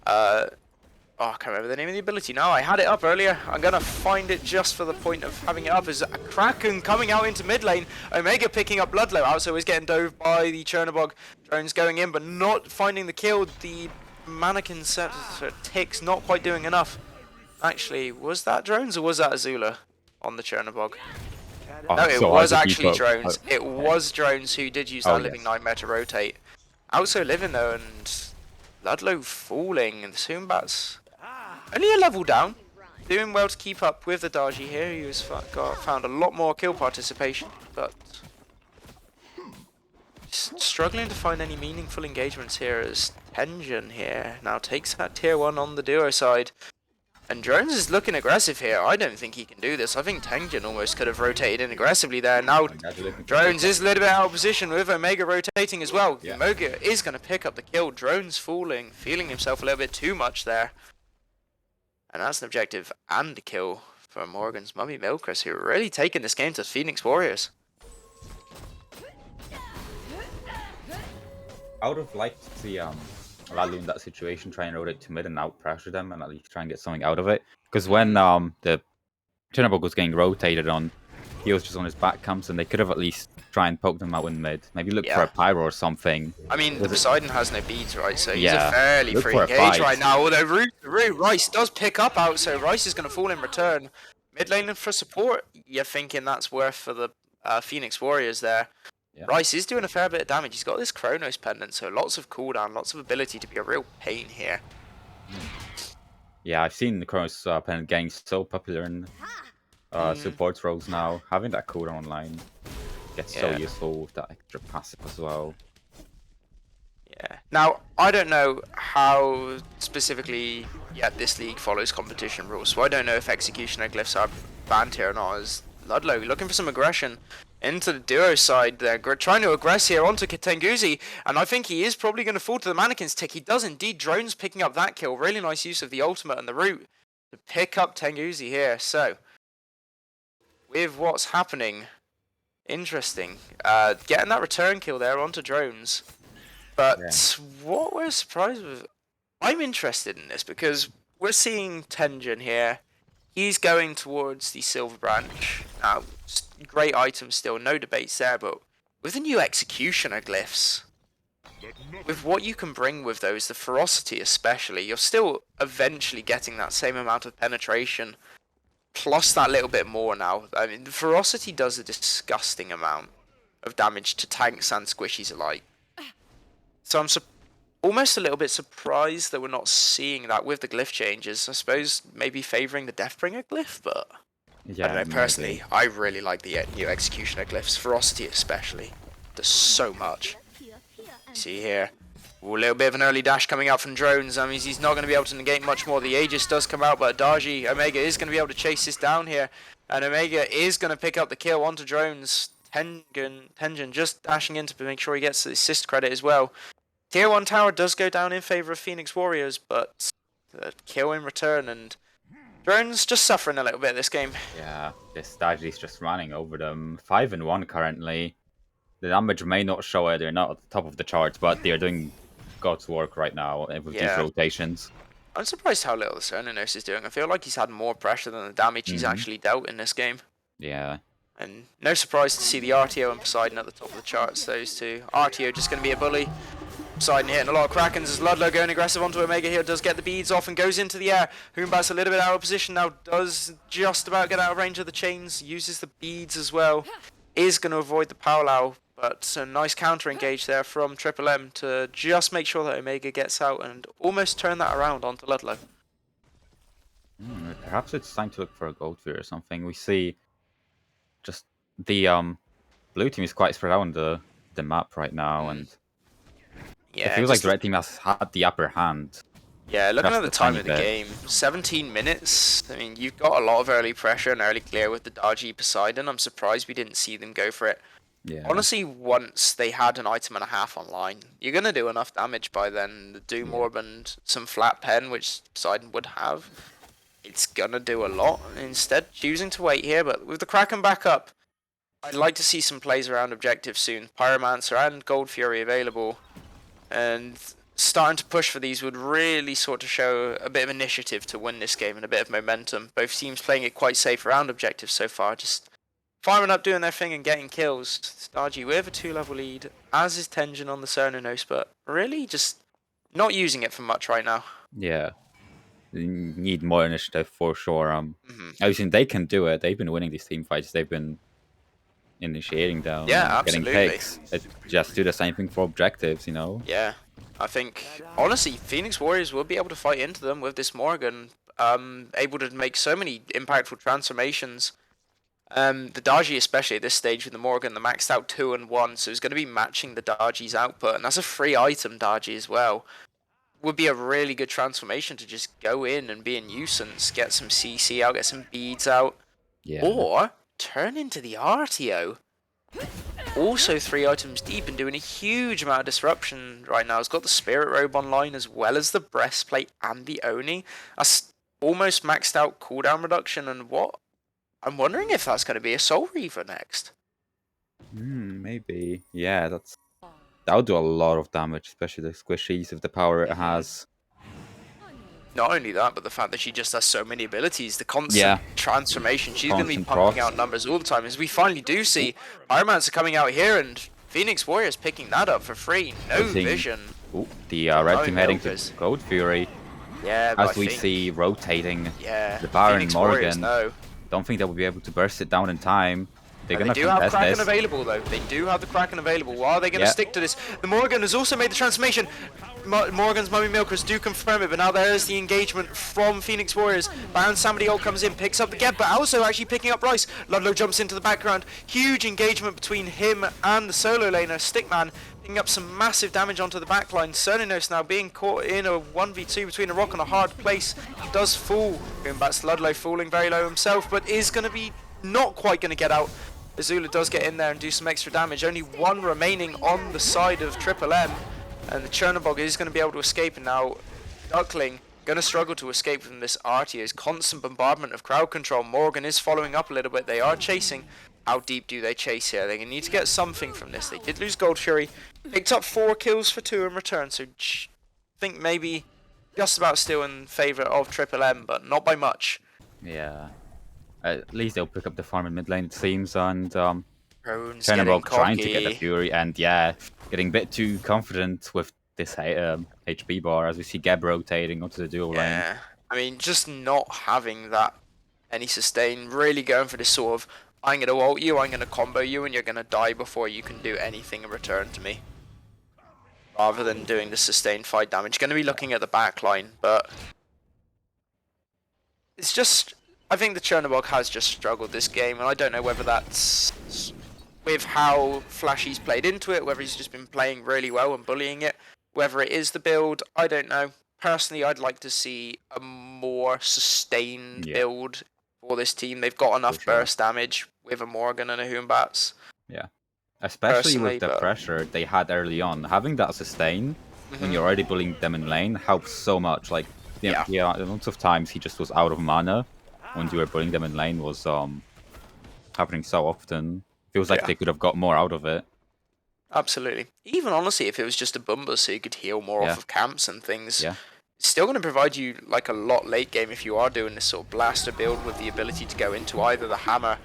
I can't remember the name of the ability now. I had it up earlier. I'm going to find it just for the point of having it up. As a Kraken coming out into mid lane. Omega picking up Ludlow out, so he's getting dove by the Chernobog. Drones going in, but not finding the kill. The mannequin set ticks, not quite doing enough. Actually, was that Drones or was that Azula on the Chernobog? No, it was actually Drones. It was Drones who did use that Living Nightmare to rotate. Also living though, and Ludlow falling, and the Zoombats only a level down. Doing well to keep up with the Daji here, who has found a lot more kill participation, but struggling to find any meaningful engagements here as Tengen here now takes that tier 1 on the duo side. And Drones is looking aggressive here. I don't think he can do this. I think Tengen almost could have rotated in aggressively there. Now Drones is a little bit out of position with Omega rotating as well. Yeah. Omega is going to pick up the kill. Drones falling, feeling himself a little bit too much there. And that's an objective and a kill for Morrigan's Mummy Milkers, who are really taking this game to Phoenix Warriors. I would have liked to see Lalu in that situation try and rotate to mid and out pressure them and at least try and get something out of it. Because when the Chernobog was getting rotated on, he was just on his back camps, and they could have at least try and poke them out in mid. Maybe look for a pyro or something. I mean, Poseidon has no beads, right? So he's a fairly free engage right now. Although Rice does pick up out, so Rice is going to fall in return. Mid lane for support, you're thinking that's worth for the Phoenix Warriors there. Yeah. Rice is doing a fair bit of damage. He's got this Chronos pendant, so lots of cooldown, lots of ability to be a real pain here. Yeah, I've seen the Chronos pendant getting so popular in support roles now. Having that cooldown online gets so useful with that extra passive as well. Yeah. Now, I don't know how specifically this league follows competition rules, so I don't know if executioner glyphs are banned here or not. As Ludlow looking for some aggression into the duo side there, trying to aggress here onto Tenguzi, and I think he is probably going to fall to the mannequin's tick. He does indeed. Drones picking up that kill. Really nice use of the ultimate and the root to pick up Tenguzi here. So, with what's happening, interesting. Getting that return kill there onto Drones. But what we're surprised with, I'm interested in this because we're seeing Tengen here He's going towards the Silver Branch. Now, great item still, no debates there, but with the new Executioner glyphs, with what you can bring with those, the Ferocity especially, you're still eventually getting that same amount of penetration, plus that little bit more now. I mean, the Ferocity does a disgusting amount of damage to tanks and squishies alike. So I'm almost a little bit surprised that we're not seeing that with the glyph changes. I suppose maybe favouring the Deathbringer glyph, but I don't Yeah, know, personally, maybe. I really like the new Executioner glyphs, Ferocity especially. Does so much. See here. Ooh, a little bit of an early dash coming out from Drones. I mean, he's not going to be able to negate much more. The Aegis does come out, but Darji, Omega is going to be able to chase this down here. And Omega is going to pick up the kill onto Drones. Tengen just dashing in to make sure he gets the assist credit as well. Tier 1 tower does go down in favour of Phoenix Warriors, but the kill in return, and Drones just suffering a little bit this game. Yeah, this Daji's just running over them. 5-1 currently. The damage may not show it, they're not at the top of the charts, but they're doing God's work right now with these Yeah. rotations. I'm surprised how little the Cernanos is doing. I feel like he's had more pressure than the damage he's actually dealt in this game. Yeah. And no surprise to see the RTO and Poseidon at the top of the charts, those two. RTO just going to be a bully. Poseidon hitting a lot of Krakens as Ludlow going aggressive onto Omega here, does get the beads off and goes into the air. Hoombat's a little bit out of position now, does just about get out of range of the chains, uses the beads as well. Is going to avoid the Powwow, but a nice counter engage there from Triple M to just make sure that Omega gets out and almost turn that around onto Ludlow. Perhaps it's time to look for a gold fear or something. We see just the blue team is quite spread out on the map right now, and Yeah, it feels like the red team has had the upper hand. Yeah, looking Just at the a time tiny of the bit. game, 17 minutes. I mean, you've got a lot of early pressure and early clear with the Darji Poseidon. I'm surprised we didn't see them go for it. Yeah. Honestly, once they had an item and a half online, you're going to do enough damage by then. The Doom Orb and some flat pen, which Poseidon would have, it's going to do a lot. Instead, choosing to wait here, but with the Kraken back up, I'd like to see some plays around objectives soon. Pyromancer and Gold Fury available, and starting to push for these would really sort of show a bit of initiative to win this game and a bit of momentum. Both teams playing it quite safe around objectives so far, just firing up, doing their thing and getting kills. Stargy with a 2-level lead, as is Tengen on the Cernanos, but really just not using it for much right now. Yeah. They need more initiative for sure. I think they can do it. They've been winning these team fights. They've been initiating them, Yeah, getting absolutely. picks. Just do the same thing for objectives, you know? Yeah, I think, honestly, Phoenix Warriors will be able to fight into them with this Morrigan, able to make so many impactful transformations. The Darji, especially at this stage with the Morrigan, the maxed out 2 and 1, so it's going to be matching the Darji's output, and that's a free item Darji as well. Would be a really good transformation to just go in and be a nuisance, get some CC out, get some beads out, Yeah. or turn into the RTO. Also 3 items deep and doing a huge amount of disruption right now. It's got the Spirit Robe online as well as the Breastplate and the Oni. That's almost maxed out cooldown reduction, and what? I'm wondering if that's going to be a Soul Reaver next. Maybe. Yeah, that would do a lot of damage, especially the squishies with the power it has. Not only that, but the fact that she just has so many abilities, the constant transformation. She's going to be Constant pumping procs. out numbers all the time. As we finally do see Pyromancer coming out here, and Phoenix Warriors picking that up for free. No vision. Ooh, the red team heading to Gold Fury. Yeah, but As we see rotating the Baron Phoenix Warriors, Morrigan. no. Don't think they will be able to burst it down in time. They're They gonna do have contest Kraken this. available though. They do have the Kraken available. Are they going to stick to this? The Morrigan has also made the transformation. Morrigan's Mummy Milkers do confirm it, but now there is the engagement from Phoenix Warriors. Baron Samedi ult comes in, picks up the get, but also actually picking up Rice. Ludlow jumps into the background. Huge engagement between him and the solo laner, Stickman, picking up some massive damage onto the backline. Cernanos now being caught in a 1v2 between a rock and a hard place. He does fall. Going back to Ludlow, falling very low himself, but is going to be not quite going to get out. Azula does get in there and do some extra damage. Only 1 remaining on the side of Triple M. And the Chernobog is going to be able to escape. And now Duckling going to struggle to escape from this RTO's constant bombardment of crowd control. Morrigan is following up a little bit. They are chasing. How deep do they chase here? They're going to need to get something from this. They did lose Gold Fury. Picked up 4 kills for 2 in return. So I think maybe just about still in favour of Triple M, but not by much. Yeah. At least they'll pick up the farm in mid lane, it seems, and Roan's getting Chernobog trying to get the cocky. Fury, and yeah, getting a bit too confident with this HP bar as we see Geb rotating onto the dual lane. Yeah. I mean, just not having that any sustain, really going for this sort of, I'm going to ult you, I'm going to combo you, and you're going to die before you can do anything in return to me. Rather than doing the sustained fight damage. Going to be looking at the back line, but it's just, I think the Chernobog has just struggled this game, and I don't know whether that's with how Flashy's played into it, whether he's just been playing really well and bullying it, whether it is the build, I don't know. Personally, I'd like to see a more sustained Yeah, build for this team. They've got for enough sure. burst damage with a Morrigan and a Hoombats, Yeah. Especially with personally, the but pressure they had early on. Having that sustain when you're already bullying them in lane helps so much. Like, yeah, the amounts of times he just was out of mana when you were bullying them in lane was happening so often. Feels like yeah. they could have got more out of it. Absolutely. Even honestly, if it was just a Bumba so you could heal more off Yeah, of camps and things, yeah. it's still going to provide you like a lot late game if you are doing this sort of blaster build with the ability to go into either the hammer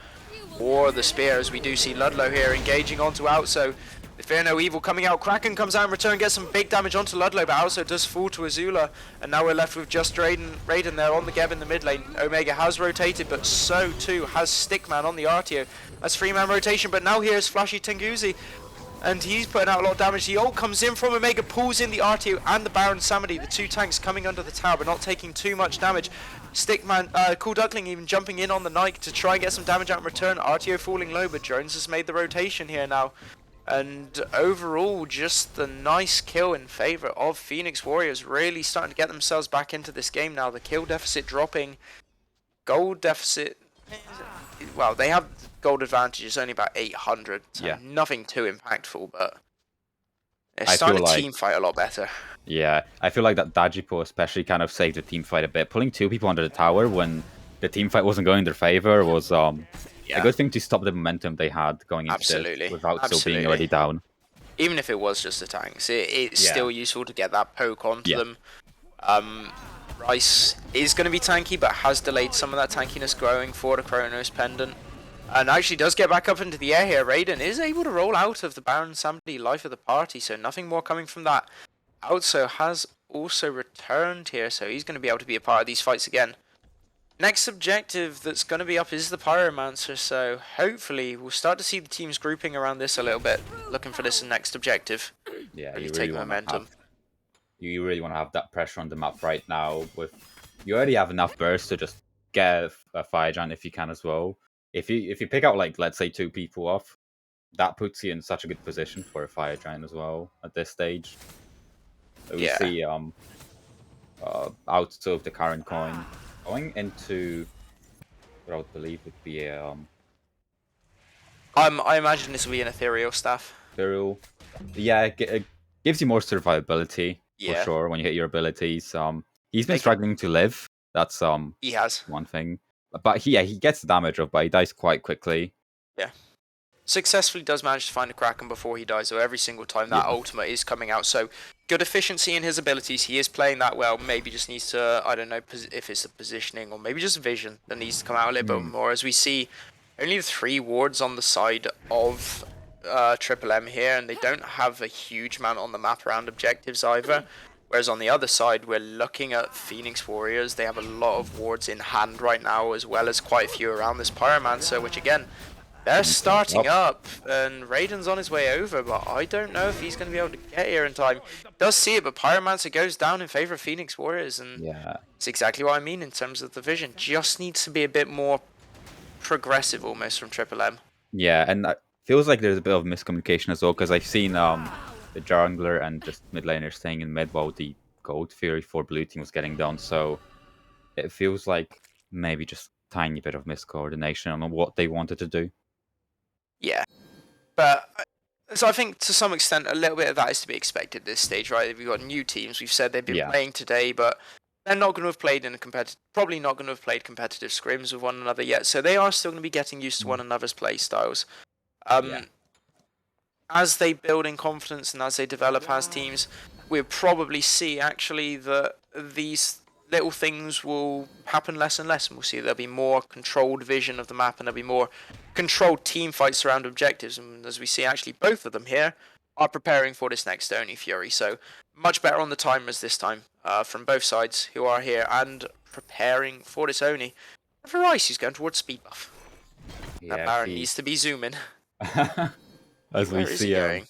or the spear, as we do see Ludlow here engaging onto Outso. The Fear No Evil coming out, Kraken comes out in return, gets some big damage onto Ludlow, but Outso does fall to Azula, and now we're left with just Raiden there on the Geb in the mid lane. Omega has rotated, but so too has Stickman on the Artio. That's 3-man rotation, but now here's Flashy Tenguzi, and he's putting out a lot of damage. The ult comes in from Omega, pulls in the Artio and the Baron Samedi, the two tanks coming under the tower, but not taking too much damage. Stickman, Cool Duckling even jumping in on the Nike to try and get some damage out in return. Artio falling low, but Jones has made the rotation here now. And overall, just the nice kill in favour of Phoenix Warriors, really starting to get themselves back into this game now. The kill deficit dropping, gold deficit, well, they have gold advantage, it's only about 800, so Yeah. nothing too impactful, but they're I feel starting to like team fight a lot better. Yeah, I feel like that Dajipo especially kind of saved the team fight a bit. Pulling two people under the tower when the team fight wasn't going in their favor was a Yeah, good thing to stop the momentum they had going into this absolutely, without still being absolutely. already down. Even if it was just the tanks, it's Yeah. still useful to get that poke onto Yeah. them. Rice is going to be tanky, but has delayed some of that tankiness growing for the Chronos Pendant. And actually does get back up into the air here. Raiden is able to roll out of the Baron Samedi life of the party, so nothing more coming from that. Outso has also returned here, so he's going to be able to be a part of these fights again. Next objective that's going to be up is the Pyromancer, so hopefully we'll start to see the teams grouping around this a little bit, looking for this next objective. Yeah, Really you take really want to momentum. have that pressure on the map right now. With you already have enough burst to just get a fire giant if you can as well. If you pick out like let's say two people off, that puts you in such a good position for a fire giant as well at this stage. So we Yeah. see out of the current coin going into what I would believe would be a I imagine this will be an ethereal staff. Ethereal. Yeah, it gives you more survivability for Yeah, sure when you hit your abilities. He's been they can. struggling to live. That's He has. one thing. But he gets the damage off, but he dies quite quickly. Yeah. Successfully does manage to find a Kraken before he dies, so every single time that Yeah. ultimate is coming out. So good efficiency in his abilities. He is playing that well. Maybe just needs to, I don't know if it's the positioning or maybe just vision that needs to come out a little bit more. As we see only 3 wards on the side of Triple M here, and they don't have a huge amount on the map around objectives either. Whereas on the other side, we're looking at Phoenix Warriors. They have a lot of wards in hand right now, as well as quite a few around this Pyromancer, which again, they're starting up, and Raiden's on his way over, but I don't know if he's going to be able to get here in time. Does see it, but Pyromancer goes down in favor of Phoenix Warriors, and Yeah. it's exactly what I mean in terms of the vision. Just needs to be a bit more progressive almost from Triple M. Yeah, and it feels like there's a bit of miscommunication as well because I've seen the jungler and just mid laner staying in mid while the gold fury for blue team was getting done. So it feels like maybe just tiny bit of miscoordination on what they wanted to do. Yeah, but so I think to some extent a little bit of that is to be expected at this stage, right? We've got new teams. We've said they've been Yeah. playing today, but they're not going to have played in a probably not going to have played competitive scrims with one another yet. So they are still going to be getting used to one another's play styles. Yeah. As they build in confidence and as they develop as teams, we'll probably see actually that these little things will happen less and less, and we'll see there'll be more controlled vision of the map, and there'll be more controlled team fights around objectives. And as we see, actually, both of them here are preparing for this next Oni Fury. So much better on the timers this time from both sides who are here and preparing for this Oni. And for Rice, he's going towards speed buff. Yeah, that Baron needs to be zooming. As we Where is see, he going?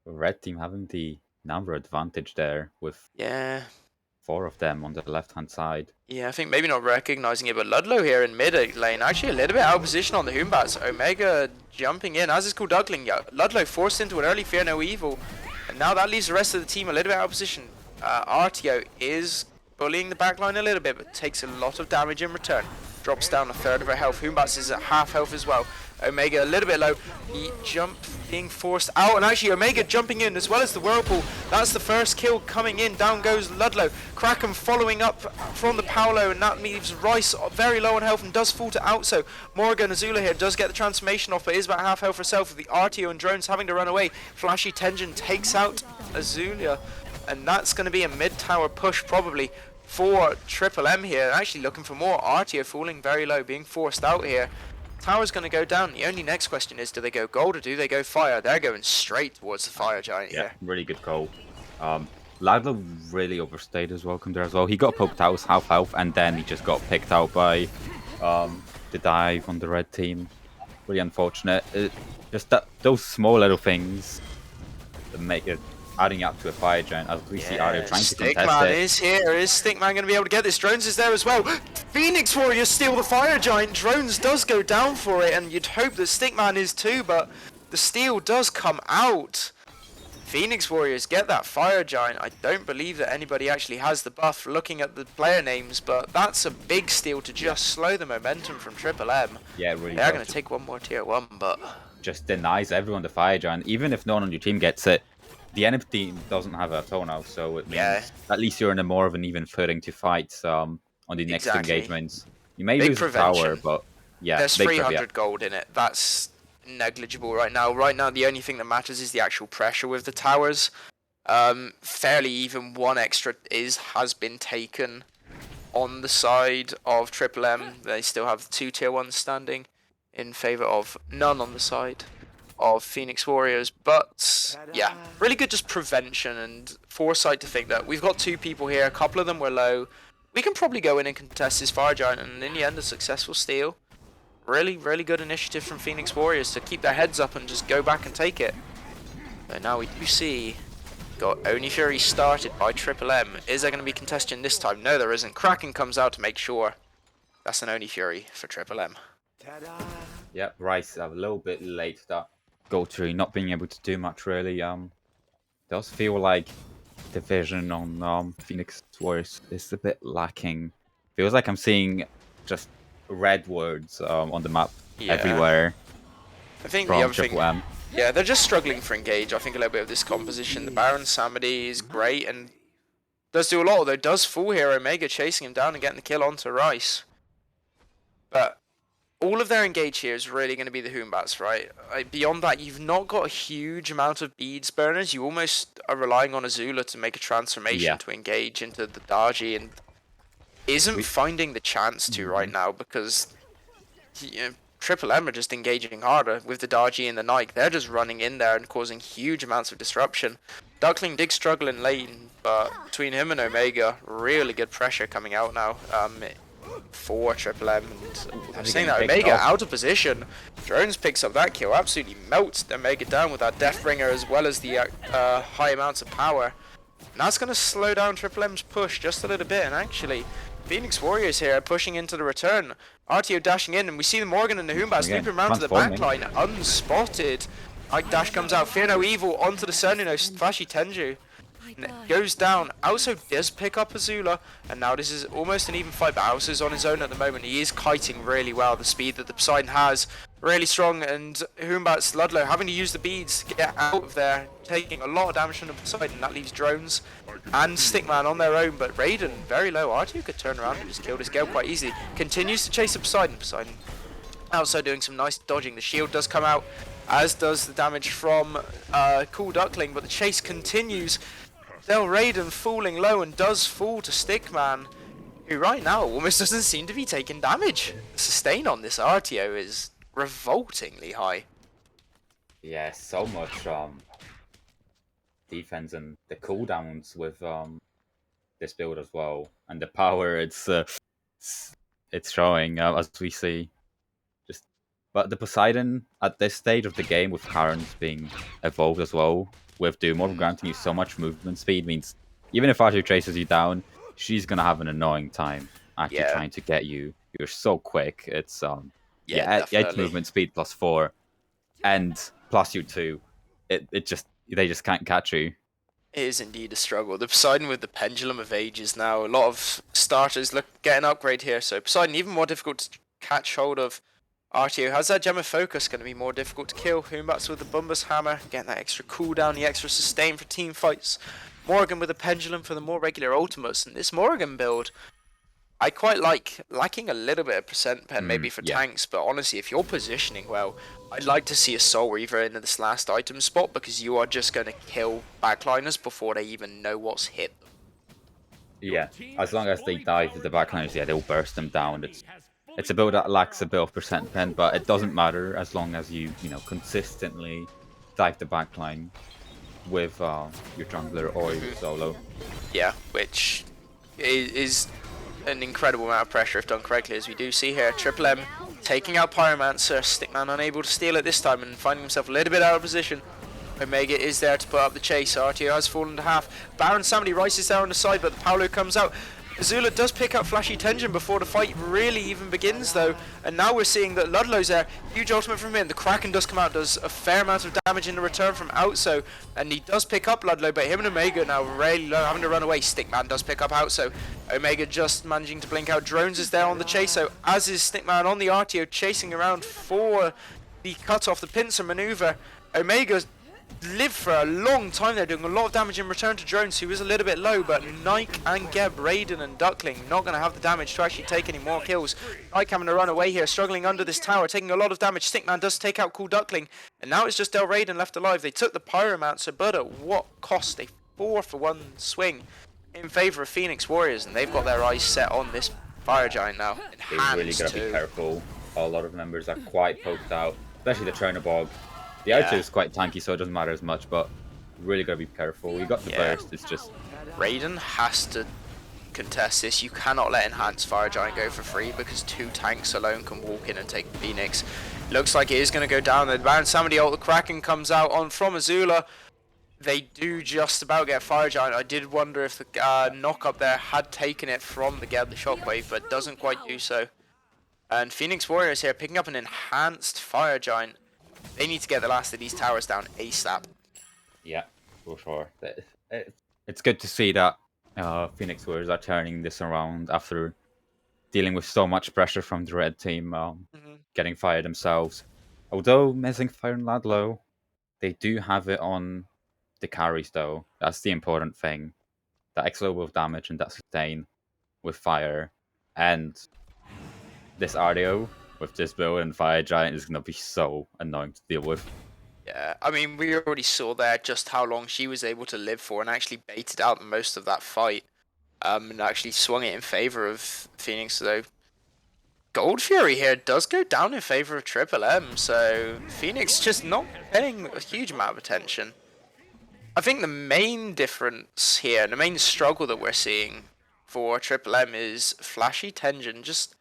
red team having the number advantage there with Yeah. 4 of them on the left-hand side. Yeah, I think maybe not recognizing it, but Ludlow here in mid lane, actually a little bit out of position on the Hoombats. Omega jumping in, as is cool Duckling. Ludlow forced into an early Fear No Evil, and now that leaves the rest of the team a little bit out of position. RTO is bullying the backline a little bit, but takes a lot of damage in return. Drops down a third of her health. Hoombats is at half health as well. Omega a little bit low. The jump being forced out, and actually Omega jumping in as well as the Whirlpool. That's the first kill coming in. Down goes Ludlow. Kraken following up from the Paolo, and that leaves Rice very low on health and does fall to Outso. Morrigan Azula here does get the transformation off, but is about half health herself with the RTO and drones having to run away. Flashy Tenjin takes out Azula, and that's going to be a mid-tower push probably for Triple M here. Actually looking for more. RTO falling very low, being forced out here. Tower's going to go down. The only next question is, do they go gold or do they go fire? They're going straight towards the fire giant here. Really good call. Ladlo really overstayed his welcome there as well. He got poked out, was half health, and then he just got picked out by the dive on the red team. Really unfortunate. Just those small little things that make it adding up to a fire giant, as we see Ario trying to contest Stickman it. is here. Is Stickman going to be able to get this? Drones is there as well. Phoenix Warriors steal the fire giant. Drones does go down for it, and you'd hope that Stickman is too, but the steal does come out. Phoenix Warriors get that fire giant. I don't believe that anybody actually has the buff looking at the player names, but that's a big steal to just slow the momentum from Triple M. Yeah, really. They're going to take one more tier 1, but just denies everyone the fire giant. Even if no one on your team gets it, the enemy team doesn't have a toenail, so it means at least you're in a more of an even footing to fight on the next engagements. You may lose the tower, but yeah. There's 300 gold in it. That's negligible right now. Right now, the only thing that matters is the actual pressure with the towers. Fairly even. One extra has been taken on the side of Triple M. They still have 2 tier 1s standing in favor of none on the side of Phoenix Warriors, but yeah, really good just prevention and foresight to think that we've got 2 people here, a couple of them were low, we can probably go in and contest this fire giant, and in the end a successful steal. Really good initiative from Phoenix Warriors to keep their heads up and just go back and take it. But now we do see got Oni Fury started by Triple M. Is there going to be contestation this time? No, there isn't. Kraken comes out to make sure. That's an Oni Fury for Triple M. Yep, Rice a little bit late that go through, not being able to do much really. Does feel like the vision on Phoenix Warriors is a bit lacking. Feels like I'm seeing just red words on the map everywhere. I think the other thing, yeah, they're just struggling for engage. I think a little bit of this composition. The Baron Samedi is great and does do a lot, although does fall here. Omega chasing him down and getting the kill onto Rice. But all of their engage here is really going to be the Hoombats, right? Beyond that, you've not got a huge amount of beads burners. You almost are relying on Azula to make a transformation to engage into the Daji, and isn't finding the chance to right now because Triple M are just engaging harder with the Daji and the Nike. They're just running in there and causing huge amounts of disruption. Duckling did struggle in lane, but between him and Omega, really good pressure coming out now. For Triple M, and I'm saying that Omega out of position. Drones picks up that kill, absolutely melts Omega down with that Deathbringer as well as the high amounts of power. And that's going to slow down Triple M's push just a little bit, and actually Phoenix Warriors here are pushing into the return. RTO dashing in, and we see the Morgan and the Hoombats looping around to the backline, unspotted. Ike Dash comes out, Fear No Evil onto the Cernuno, Flashy Tenju. And it goes down. Also does pick up Azula, and now this is almost an even fight, but Alsa's on his own at the moment. He is kiting really well. The speed that the Poseidon has, really strong, and Hoombats Ludlow having to use the beads to get out of there, taking a lot of damage from the Poseidon. That leaves Drones and Stickman on their own, but Raiden very low. R2 could turn around and just kill this Gale quite easily. Continues to chase the Poseidon. Poseidon also doing some nice dodging. The shield does come out, as does the damage from Cool Duckling, but the chase continues. Del Raiden falling low and does fall to Stickman. who right now almost doesn't seem to be taking damage. The sustain on this Artio is revoltingly high. Yeah, so much defense and the cooldowns with this build as well, and the power it's showing as we see. Just but the Poseidon at this stage of the game with Karens being evolved as well, with Doomorph granting you so much movement speed, means even if Archer chases you down, she's gonna have an annoying time actually Yeah, trying to get you. You're so quick. It's yeah, yeah, 8 definitely. movement speed +4 and plus you 2. It just they just can't catch you. It is indeed a struggle. The Poseidon with the Pendulum of Ages now. A lot of starters look get an upgrade here, so Poseidon even more difficult to catch hold of. Artio has that Gem of Focus, going to be more difficult to kill. Humbats with the Bumbus Hammer, getting that extra cooldown, the extra sustain for team fights. Morrigan with the Pendulum for the more regular ultimates, and this Morrigan build I quite like, lacking a little bit of percent pen maybe for Yeah. tanks, but honestly, if you're positioning well, I'd like to see a Soul Reaver in this last item spot because you are just going to kill backliners before they even know what's hit them. Yeah, as long as they dive to the backliners, yeah, they'll burst them down. It's a build that lacks a bit of percent pen, but it doesn't matter as long as you know consistently dive the backline with your jungler or your solo. Yeah, which is an incredible amount of pressure if done correctly, as we do see here. Triple M taking out Pyromancer, Stickman unable to steal it this time and finding himself a little bit out of position. Omega is there to put up the chase. RTO has fallen to half. Baron Samedi rises there on the side, but the Paolo comes out. Azula does pick up Flashy Tension before the fight really even begins, though. And now we're seeing that Ludlow's there. Huge ultimate from him. The Kraken does come out, does a fair amount of damage in the return from Outso. And he does pick up Ludlow, but him and Omega now really low, having to run away. Stickman does pick up Outso. Omega just managing to blink out. Drones is there on the chase, so as is Stickman on the RTO, chasing around for the cut off the pincer maneuver. Omega lived for a long time there, doing a lot of damage in return to Drones, who is a little bit low, but Nike and Geb, Raiden and Duckling not going to have the damage to actually take any more kills. Nike having to run away here, struggling under this tower, taking a lot of damage. Stickman does take out Cool Duckling, and now it's just Del Raiden left alive. They took the Pyromancer, but at what cost? A 4-for-1 swing in favour of Phoenix Warriors, and they've got their eyes set on this Fire Giant now. They really gotta be careful. A lot of members are quite poked out, especially the Chernobog. The outer is quite tanky, so it doesn't matter as much, but really gotta be careful. You got the burst, it's just... Raiden has to contest this. You cannot let Enhanced Fire Giant go for free because 2 tanks alone can walk in and take Phoenix. Looks like it is going to go down. The Baron Samedi ult, the Kraken comes out on from Azula. They do just about get Fire Giant. I did wonder if the knock up there had taken it from the Geb, the Shockwave, but doesn't quite do so. And Phoenix Warriors here picking up an Enhanced Fire Giant. They need to get the last of these towers down ASAP. Yeah, for sure. It's good to see that Phoenix Warriors are turning this around after dealing with so much pressure from the red team, getting fired themselves. Although missing Fire and Ladlow, they do have it on the carries though. That's the important thing. That extra level of damage and that sustain with fire. And this RDO with this build and Fire Giant is gonna be so annoying to deal with. Yeah, I mean, we already saw there just how long she was able to live for and actually baited out most of that fight. And actually swung it in favor of Phoenix, though. Gold Fury here does go down in favor of Triple M, so Phoenix just not paying a huge amount of attention. I think the main difference here, the main struggle that we're seeing for Triple M is Flashy Tension just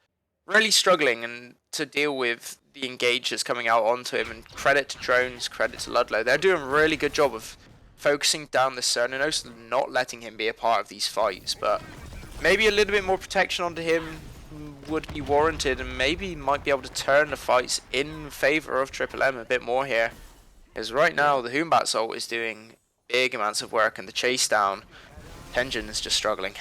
really struggling and to deal with the engagers coming out onto him, and credit to Drones, credit to Ludlow. They're doing a really good job of focusing down the Cernanos, not letting him be a part of these fights, but maybe a little bit more protection onto him would be warranted, and maybe might be able to turn the fights in favour of Triple M a bit more here. Because right now the Humbats ult is doing big amounts of work, and the chase down, Tension is just struggling.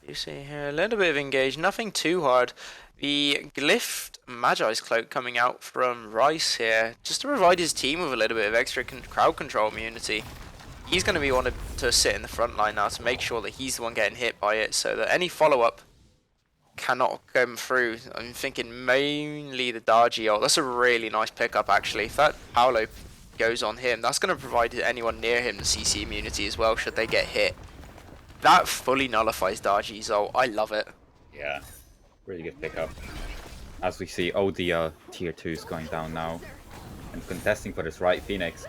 You see here a little bit of engage, nothing too hard. The Glyphed Magi's Cloak coming out from Rice here, just to provide his team with a little bit of extra crowd control immunity. He's going to be wanted to sit in the front line now to make sure that he's the one getting hit by it, so that any follow-up cannot come through. I'm thinking mainly the Dargy ult. That's a really nice pickup actually. If that Paolo goes on him. That's going to provide anyone near him the CC immunity as well, should they get hit. That fully nullifies Daji's ult. I love it. Yeah, really good pickup. As we see, all the tier 2s going down now. And contesting for this right Phoenix.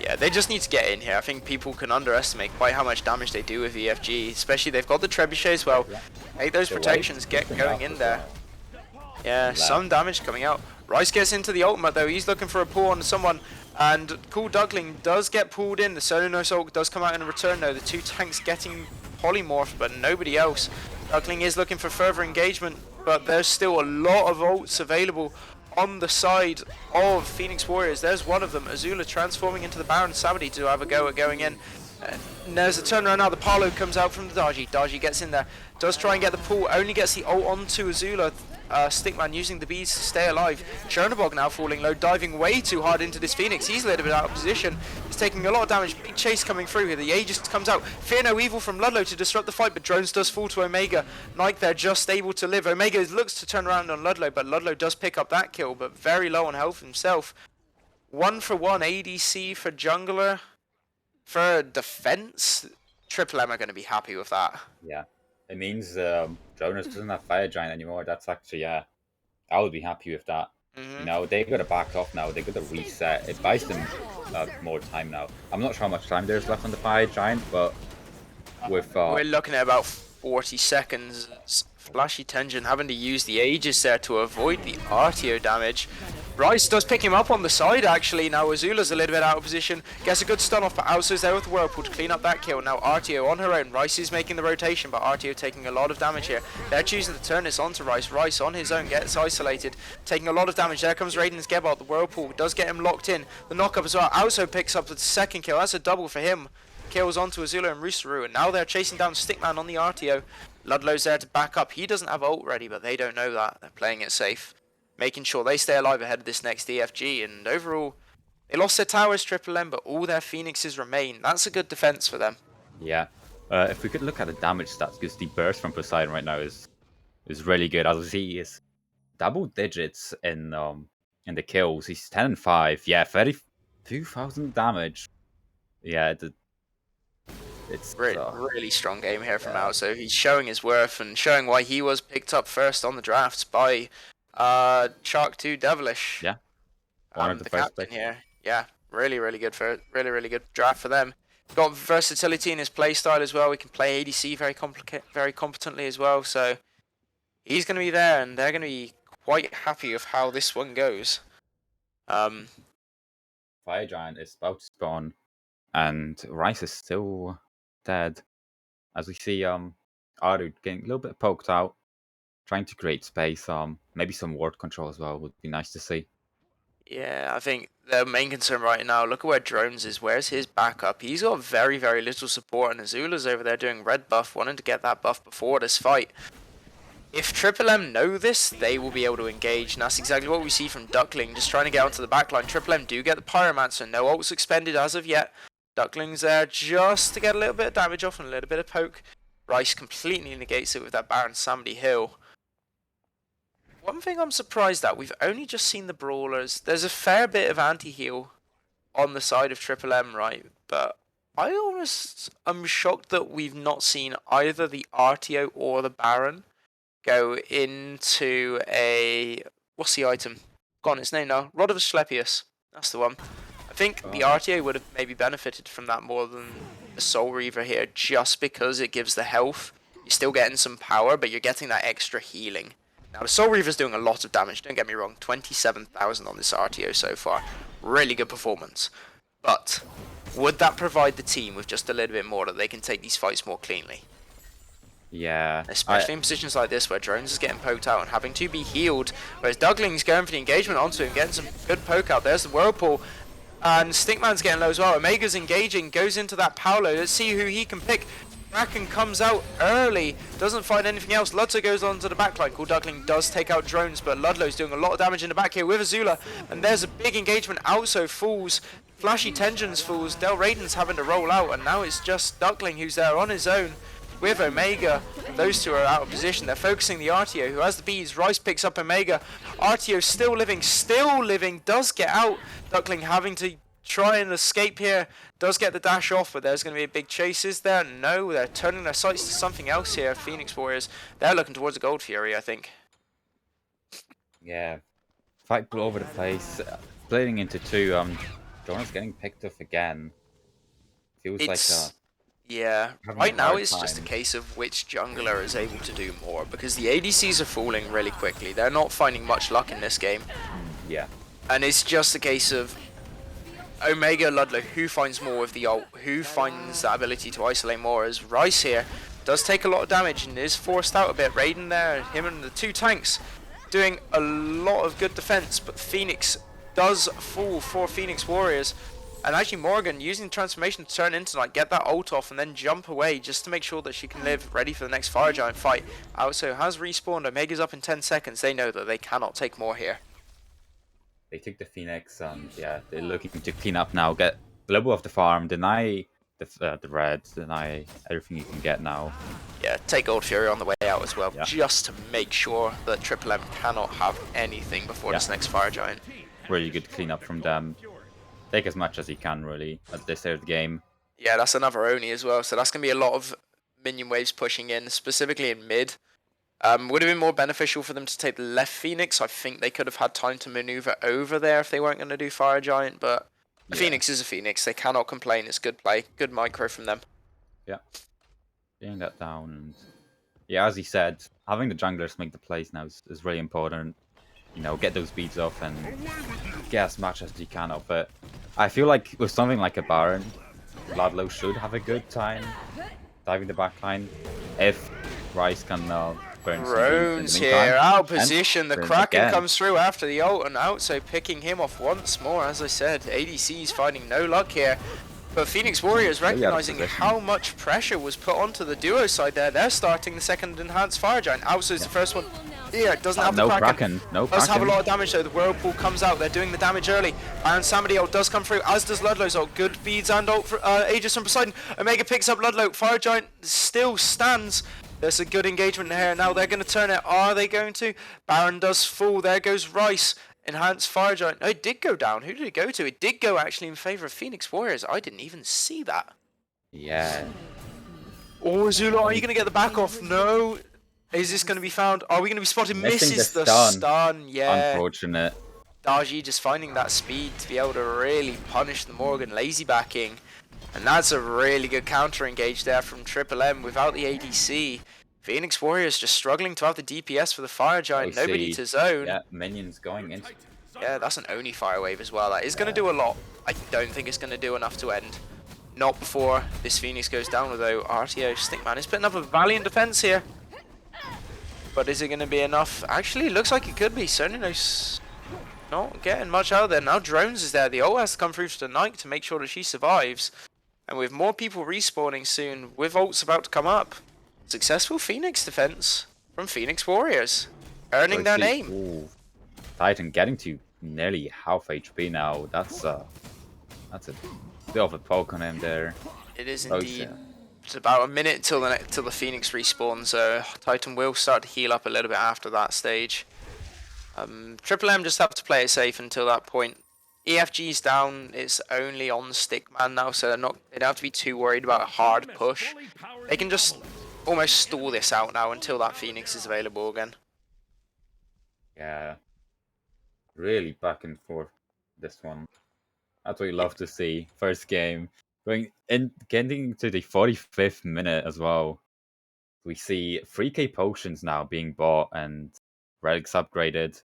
Yeah, they just need to get in here. I think people can underestimate quite how much damage they do with EFG, especially they've got the trebuchet as well. Make those protections, get going in there. Yeah, some damage coming out. Rice gets into the ultimate though. He's looking for a pull on someone, and Cool Duckling does get pulled in. The Sonos ult does come out in return though. The 2 tanks getting polymorphed, but nobody else. Duckling is looking for further engagement, but there's still a lot of ults available on the side of Phoenix Warriors. There's one of them, Azula transforming into the Baron Sabadi to have a go at going in. And there's a turnaround now. The Parlo comes out from the Daji. Daji gets in there, does try and get the pull, only gets the ult onto Azula. Stickman using the bees to stay alive. Chernobog now falling low, diving way too hard into this Phoenix. He's a little bit out of position. He's taking a lot of damage. Big chase coming through here. The Aegis comes out. Fear no evil from Ludlow to disrupt the fight, but drones does fall to Omega. Nike there just able to live. Omega looks to turn around on Ludlow, but Ludlow does pick up that kill, but very low on health himself. 1-for-1 ADC for jungler. For defense, Triple M are going to be happy with that. Yeah. It means Jonas doesn't have Fire Giant anymore. That's actually, yeah, I would be happy with that. You know, they've got to back off now. They've got to reset. It buys them more time now. I'm not sure how much time there's left on the Fire Giant, but with... We're looking at about 40 seconds. Flashy Tension having to use the Aegis there to avoid the RTO damage. Rice does pick him up on the side actually. Now Azula's a little bit out of position. Gets a good stun off, but Also's there with the Whirlpool to clean up that kill. Now RTO on her own. Rice is making the rotation, but RTO taking a lot of damage here. They're choosing to turn this onto Rice. Rice on his own gets isolated, taking a lot of damage. There comes Raiden's Gebalt. The Whirlpool does get him locked in. The knock-up as well. Also picks up the second kill. That's a double for him. Kills onto Azula and Roosteroo, and now they're chasing down Stickman on the RTO. Ludlow's there to back up. He doesn't have ult ready, but they don't know that. They're playing it safe, making sure they stay alive ahead of this next EFG. And overall, they lost their towers, Triple M, but all their Phoenixes remain. That's a good defense for them. Yeah. If we could look at the damage stats, because the burst from Poseidon right now is really good. As we see, is double digits in the kills. He's 10 and 5. Yeah, 32,000 damage. Yeah, it's really strong game here from Also. He's showing his worth and showing why he was picked up first on the drafts by Shark 2 Devilish. Yeah, one of the first captain here. Yeah, really good for really good draft for them. Got versatility in his playstyle as well. We can play ADC very competently as well. So he's going to be there, and they're going to be quite happy with how this one goes. Fire Giant is about to spawn, and Rice is still dead. As we see, Aru getting a little bit poked out, trying to create space. Maybe some ward control as well would be nice to see. Yeah, I think the main concern right now, look at where Drones is. Where's his backup? He's got very little support, and Azula's over there doing red buff, wanting to get that buff before this fight. If Triple M know this, they will be able to engage, and that's exactly what we see from Duckling, just trying to get onto the backline. Triple M do get the Pyromancer, no ults expended as of yet. Duckling's there just to get a little bit of damage off and a little bit of poke. Rice completely negates it with that Baron Samedi Hill. One thing I'm surprised at, we've only just seen the Brawlers. There's a fair bit of anti-heal on the side of Triple M, right? But I'm shocked that we've not seen either the RTO or the Baron go into a... What's the item? Gone its name now. Rod of Asclepius. That's the one. I think the RTA would have maybe benefited from that more than the Soul Reaver here, just because it gives the health. You're still getting some power, but you're getting that extra healing. Now, the Soul Reaver's doing a lot of damage, don't get me wrong. 27,000 on this RTO so far. Really good performance. But would that provide the team with just a little bit more that they can take these fights more cleanly? Yeah. Especially in positions like this where Drones is getting poked out and having to be healed, whereas Dougling's going for the engagement onto him, getting some good poke out. There's the Whirlpool. And Stickman's getting low as well. Omega's engaging, goes into that Paolo. Let's see who he can pick. Bracken comes out early, doesn't find anything else. Ludlow goes on to the backline. Cool Duckling does take out Drones, but Ludlow's doing a lot of damage in the back here with Azula. And there's a big engagement. Also falls. Flashy Tensions falls. Del Raiden's having to roll out, and now it's just Duckling who's there on his own. with Omega. Those two are out of position. They're focusing the RTO, who has the beads. Rice picks up Omega. RTO still living, does get out. Duckling having to try and escape here, does get the dash off, but there's going to be a big chase. Is there? No, they're turning their sights to something else here. Phoenix Warriors, they're looking towards the Gold Fury, I think. Yeah, fight all over the place. Splitting into two. Jonas getting picked up again. Feels like yeah, having right a now hard it's just a time. case of which jungler is able to do more, because the ADCs are falling really quickly. They're not finding much luck in this game. Yeah. And it's just a case of Omega, Ludlow, who finds more with the ult, who finds that ability to isolate more, as Rice here does take a lot of damage and is forced out a bit. Raiden there, him and the two tanks doing a lot of good defense, but Phoenix does fall for Phoenix Warriors. And actually Morrigan using transformation to turn into like get that ult off and then jump away just to make sure that she can live, ready for the next Fire Giant fight. Also has respawned, Omega's up in 10 seconds. They know that they cannot take more here. They took the Phoenix, and yeah, they're looking to clean up now, get global off the farm, deny the red, deny everything you can get now. Yeah, take Gold Fury on the way out as well, Yeah. just to make sure that Triple M cannot have anything before this next Fire Giant. Really good cleanup from them. Take as much as you can, really, at this stage of the game. Yeah, that's another Oni as well, so that's going to be a lot of minion waves pushing in, specifically in mid. Would have been more beneficial for them to take the left Phoenix. I think they could have had time to maneuver over there if they weren't going to do Fire Giant, but a Phoenix is a Phoenix. They cannot complain. It's good play, good micro from them. Yeah. Getting that down, and yeah, as he said, having the junglers make the plays now is really important. You know, get those beads off and get as much as you can of it. I feel like with something like a Baron, Ludlow should have a good time diving the backline if Rice can burn some Drones beads in the here, meantime. out of position. The Drones Kraken again. comes through after the ult and out, so picking him off once more. As I said, ADC's finding no luck here. But Phoenix Warriors recognizing how much pressure was put onto the duo side there. They're starting the second enhanced Fire Giant. Also is the first one. Yeah, it doesn't have the Kraken. No Does have a Kraken. lot of damage though. The Whirlpool comes out. They're doing the damage early. And Samedy ult does come through, as does Ludlow's ult. Good beads and ult for Aegis from Poseidon. Omega picks up Ludlow. Fire Giant still stands. There's a good engagement here. Now they're going to turn it. Are they going to? Baron does fall. There goes Rice. Enhanced Fire Giant. Oh, it did go down. Who did it go to? It did go actually in favor of Phoenix Warriors. I didn't even see that. Yeah. Oh, Zula, are you going to get the back off? No. Is this going to be found? Are we going to be spotted? Missing Misses the the stun. stun. Yeah. Unfortunate. Daji just finding that speed to be able to really punish the Morrigan lazy backing. And that's a really good counter engage there from Triple M without the ADC. Phoenix Warriors just struggling to have the DPS for the Fire Giant. OC. Nobody to zone. Yeah, minions going into. Yeah, that's an Oni Fire Wave as well. That is going to do a lot. I don't think it's going to do enough to end. Not before this Phoenix goes down, though. RTO Stickman is putting up a valiant defense here. But is it going to be enough? Actually, it looks like it could be. Sonino's not getting much out there. Now Drones is there. The ult has to come through to the Knight to make sure that she survives. And with more people respawning soon, with ults about to come up, successful Phoenix defense from Phoenix Warriors. Earning their name. Ooh. Titan getting to nearly half HP now. That's a bit of a poke on him there. It is Oh, indeed. yeah. It's about a minute till the Phoenix respawns, so Titan will start to heal up a little bit after that stage. Triple M just have to play it safe until that point. EFG's down. It's only on the Stickman now, so they don't have to be too worried about a hard push. They can just almost stall this out now until that Phoenix is available again. Yeah. Really back and forth this one. That's what you love to see. First game. Getting to the 45th minute as well. We see 3k potions now being bought and relics upgraded.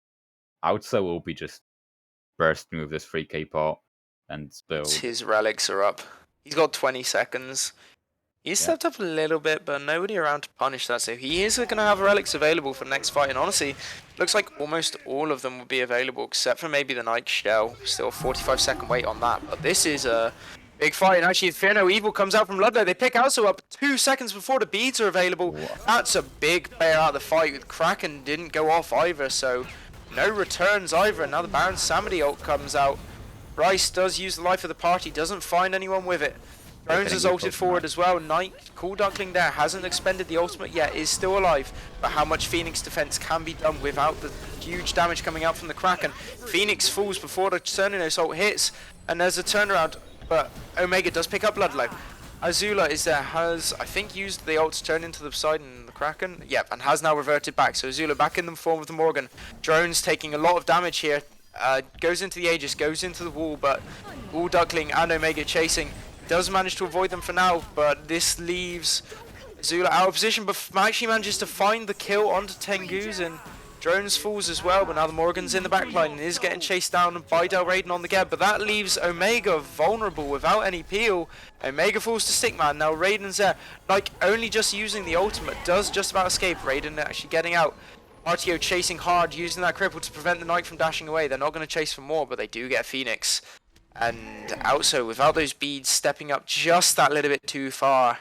Outso will be just bursting with this 3k pot and build. His relics are up. He's got 20 seconds. He's stepped up a little bit, but nobody around to punish that, so he is going to have relics available for the next fight, and honestly, looks like almost all of them will be available, except for maybe the Night Shell. Still a 45-second wait on that, but this is a big fight, and actually Fear No Evil comes out from Ludlow. They pick Also up 2 seconds before the beads are available. Whoa. That's a big player out of the fight. Kraken didn't go off either, so no returns either, and now the Baron Samedy ult comes out. Rice does use the life of the party, doesn't find anyone with it. Drones getting has good ulted poke forward now. as well. Knight, Cool Duckling there, hasn't expended the ultimate yet, is still alive. But how much Phoenix defense can be done without the huge damage coming out from the Kraken? Phoenix falls before the Cernunnos ult hits, and there's a turnaround, but Omega does pick up Ludlow. Azula is there, has, I think, used the ult to turn into the Poseidon and the Kraken. Yep, and has now reverted back. So Azula back in the form of the Morrigan. Drones taking a lot of damage here. Goes into the Aegis, goes into the wall, but Cool Duckling and Omega chasing. Does manage to avoid them for now, but this leaves Azula out of position, but actually manages to find the kill onto Tengu's, and Drones falls as well, but now the Morrigan's in the backline and is getting chased down by Del Raiden on the get, but that leaves Omega vulnerable without any peel. Omega falls to Stickman, now Raiden's there, like only just using the ultimate, does just about escape, Raiden actually getting out. RTO chasing hard, using that cripple to prevent the Knight from dashing away. They're not going to chase for more, but they do get Phoenix. And also, without those beads stepping up just that little bit too far,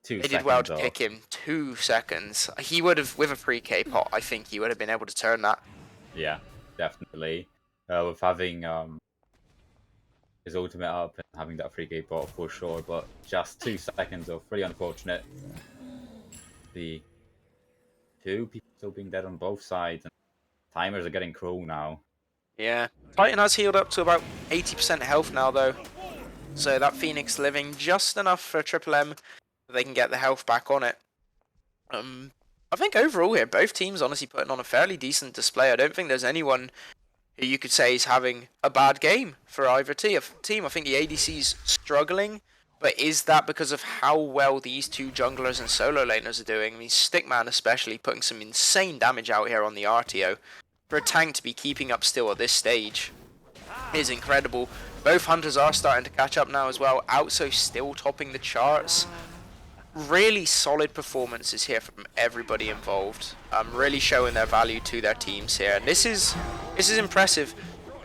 2 they seconds did well to off. pick him. 2 seconds. He would have, with a pre-K pot, I think he would have been able to turn that. Yeah, definitely. With having his ultimate up and having that free gate bot for sure, but just 2 seconds of really unfortunate. The 2 people still being dead on both sides, and timers are getting cruel now. Yeah. Titan has healed up to about 80% health now, though. So that Phoenix living just enough for Triple M that they can get the health back on it. I think overall here, both teams honestly putting on a fairly decent display. I don't think there's anyone who you could say is having a bad game for either team. I think the ADC's struggling, but is that because of how well these two junglers and solo laners are doing? I mean, Stickman especially putting some insane damage out here on the RTO. For a tank to be keeping up still at this stage is incredible. Both hunters are starting to catch up now as well. Outso still topping the charts. Really solid performances here from everybody involved. Really showing their value to their teams here. And this is impressive.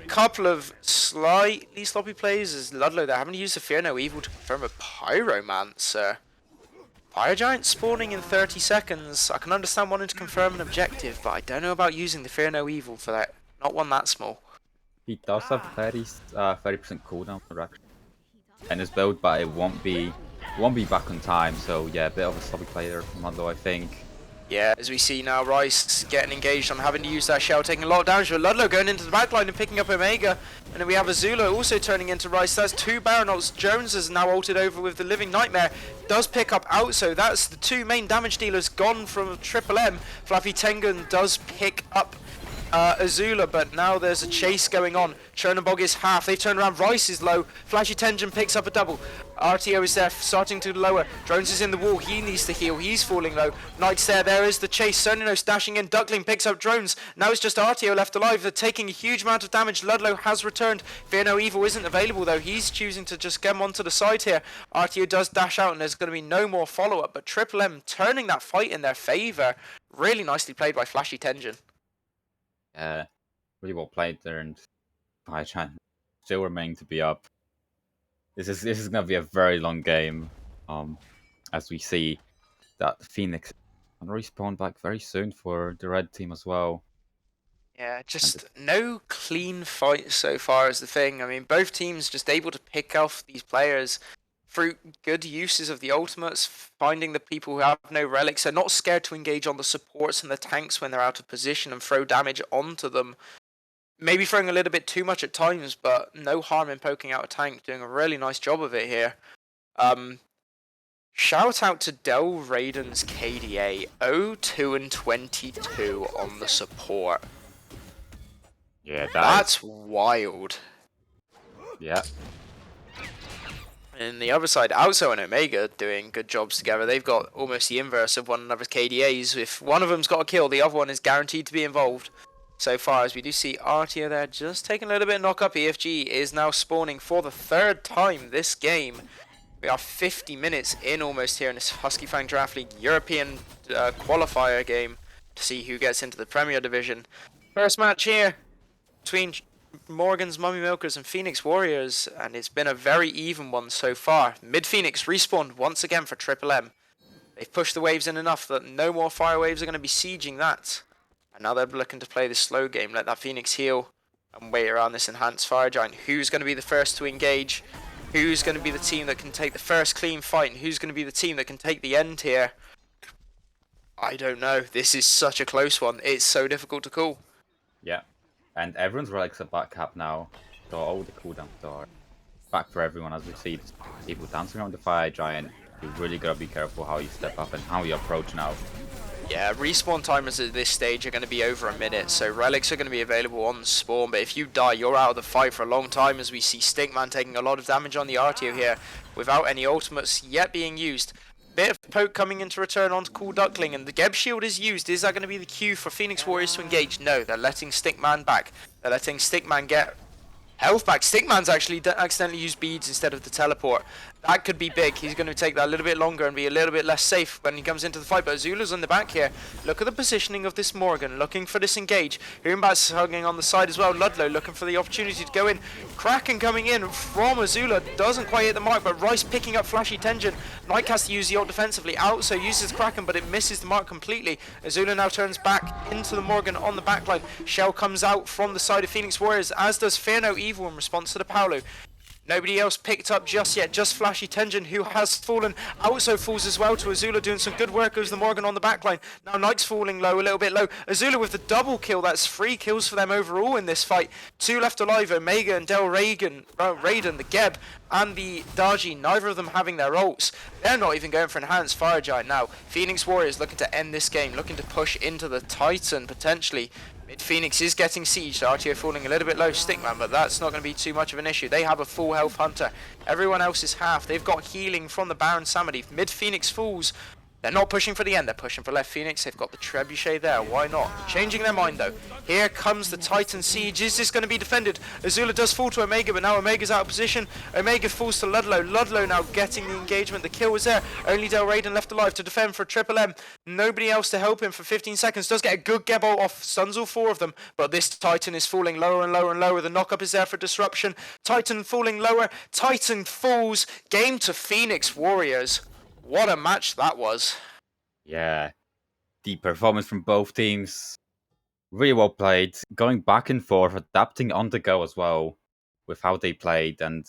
Couple of slightly sloppy plays as Ludlow there. Haven't used the Fear No Evil to confirm a Pyromancer. Fire Giant spawning in 30 seconds. I can understand wanting to confirm an objective, but I don't know about using the Fear No Evil for that. Not one that small. He does have 30% cooldown for action and his build, but it won't be back on time. So yeah, a bit of a sloppy play there from Ludlow, I think. Yeah, as we see now, Rice getting engaged on having to use that shell, taking a lot of damage, but Ludlow going into the backline and picking up Omega. And then we have Azula also turning into Rice. That's 2 Baron ults. Jones has now ulted over with the Living Nightmare. Does pick up out, so that's the 2 main damage dealers gone from Triple M. Fluffy Tengen does pick up Azula, but now there's a chase going on. Chernobog is half. They've turned around. Rice is low. Flashy Tengen picks up a double. RTO is there, starting to lower. Drones is in the wall. He needs to heal. He's falling low. Knight's there. There is the chase. Cernunnos dashing in. Duckling picks up Drones. Now it's just RTO left alive. They're taking a huge amount of damage. Ludlow has returned. Fear No Evil isn't available though. He's choosing to just get him onto the side here. RTO does dash out and there's going to be no more follow-up, but Triple M turning that fight in their favour. Really nicely played by Flashy Tengen. Really well played there, and Pychan still remaining to be up. This is going to be a very long game. As we see that Phoenix can respawn back very soon for the red team as well. Yeah, just no clean fight so far is the thing. I mean, both teams just able to pick off these players through good uses of the ultimates, finding the people who have no relics. They're not scared to engage on the supports and the tanks when they're out of position and throw damage onto them. Maybe throwing a little bit too much at times, but no harm in poking out a tank, doing a really nice job of it here. Shout out to Del Raiden's KDA, 0-2 and 22 on the support. Yeah, that's wild. Yeah. And the other side, Alzo and Omega doing good jobs together. They've got almost the inverse of one another's KDAs. If one of them's got a kill, the other one is guaranteed to be involved. So far, as we do see Artia there just taking a little bit of knock up. EFG is now spawning for the 3rd time this game. We are 50 minutes in almost here in this Husky Fang Draft League European qualifier game to see who gets into the Premier Division. First match here between Morrigans, Mummy Milkers and Phoenix Warriors, and it's been a very even one so far. Mid Phoenix respawned once again for Triple M. They've pushed the waves in enough that no more fire waves are going to be sieging that. And now they're looking to play the slow game, let that Phoenix heal and wait around this enhanced fire giant. Who's going to be the first to engage? Who's going to be the team that can take the first clean fight, and who's going to be the team that can take the end here? I don't know. This is such a close one. It's so difficult to call. Yeah. And everyone's relics are back up now. So all the cooldowns are back for everyone as we see people dancing around the fire giant. You really gotta be careful how you step up and how you approach now. Yeah, respawn timers at this stage are going to be over a minute, so relics are going to be available on the spawn, but if you die, you're out of the fight for a long time, as we see Stickman taking a lot of damage on the Artio here, without any ultimates yet being used. Bit of poke coming into return onto Cool Duckling, and the Geb Shield is used. Is that going to be the cue for Phoenix Warriors to engage? No, they're letting Stickman back. They're letting Stickman get health back. Stickman's actually accidentally used beads instead of the teleport. That could be big. He's going to take that a little bit longer and be a little bit less safe when he comes into the fight. But Azula's on the back here. Look at the positioning of this Morrigan, looking for this engage. Humanbat's hugging on the side as well. Ludlow looking for the opportunity to go in. Kraken coming in from Azula. Doesn't quite hit the mark, but Rice picking up Flashy Tension. Knight has to use the ult defensively out, so uses Kraken, but it misses the mark completely. Azula now turns back into the Morgan on the backline. Shell comes out from the side of Phoenix Warriors, as does Fear No Evil in response to the Paolo. Nobody else picked up just yet, just Flashy Tension, who has fallen. Also falls as well to Azula, doing some good work. Goes the Morgan on the backline. Now Knight's falling low, a little bit low. Azula with the double kill. That's 3 kills for them overall in this fight. 2 left alive, Omega and Raiden, the Geb, and the Daji, neither of them having their ults. They're not even going for enhanced Fire Giant now. Phoenix Warriors looking to end this game, looking to push into the Titan, potentially. Mid Phoenix is getting sieged. Artio falling a little bit low, Stickman, but that's not going to be too much of an issue. They have a full health Hunter. Everyone else is half. They've got healing from the Baron Samedi. Mid Phoenix falls. They're not pushing for the end, they're pushing for left Phoenix. They've got the Trebuchet there, why not? Changing their mind though. Here comes the Titan Siege. Is this going to be defended? Azula does fall to Omega, but now Omega's out of position. Omega falls to Ludlow. Ludlow now getting the engagement. The kill was there. Only Del Raiden left alive to defend for a Triple M. Nobody else to help him for 15 seconds. Does get a good Gebo off, stuns all 4 of them, but this Titan is falling lower and lower and lower. The knockup is there for disruption. Titan falling lower. Titan falls. Game to Phoenix Warriors. What a match that was. Yeah, the performance from both teams, really well played. Going back and forth, adapting on the go as well with how they played. And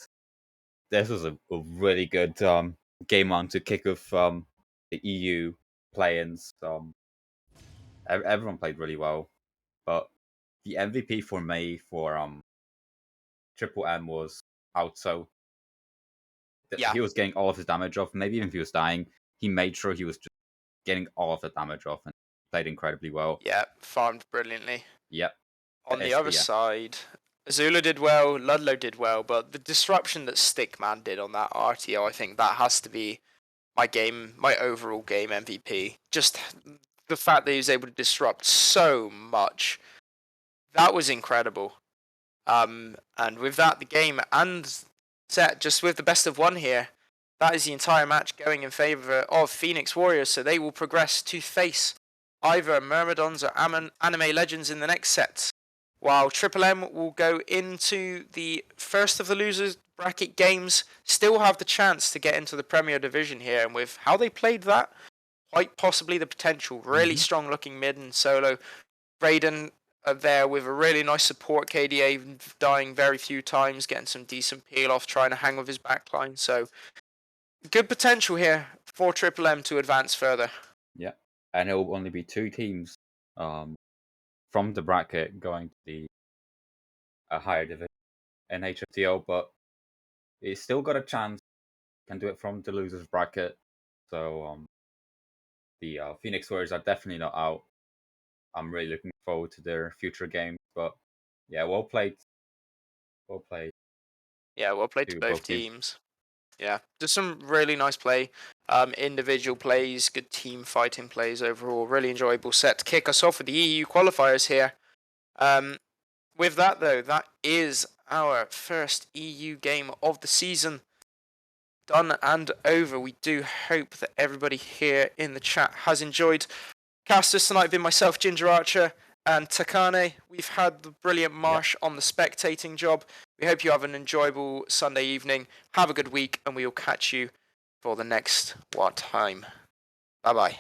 this was a really good game on to kick off the EU play-ins. Everyone played really well. But the MVP for me for Triple M was Outso. Yeah. He was getting all of his damage off. Maybe even if he was dying, he made sure he was just getting all of the damage off and played incredibly well. Yeah, farmed brilliantly. Yep. On the other side, Azula did well, Ludlow did well, but the disruption that Stickman did on that RTO, I think that has to be my overall game MVP. Just the fact that he was able to disrupt so much, that was incredible. And with that, the game and set just with the best of 1 here. That is the entire match going in favour of Phoenix Warriors, so they will progress to face either Myrmidons or Anime Legends in the next set, while Triple M will go into the first of the losers bracket games, still have the chance to get into the Premier Division here, and with how they played that, quite possibly the potential. Really strong looking mid and solo. Raiden there with a really nice support, KDA dying very few times, getting some decent peel off, trying to hang with his backline, so good potential here for Triple M to advance further. Yeah, and it will only be 2 teams from the bracket going to the higher division in HFTO, but it's still got a chance. Can do it from the losers bracket. So the Phoenix Warriors are definitely not out. I'm really looking forward to their future games. But yeah, well played. Well played. Yeah, well played to both teams. Yeah, just some really nice play. Individual plays, good team fighting plays overall. Really enjoyable set to kick us off with the EU qualifiers here. With that though, that is our first EU game of the season done and over. We do hope that everybody here in the chat has enjoyed. Casters tonight have been myself, Ginger Archer, and Takane. We've had the brilliant Marsh on the spectating job. We hope you have an enjoyable Sunday evening. Have a good week, and we will catch you for the next time. Bye-bye.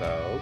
So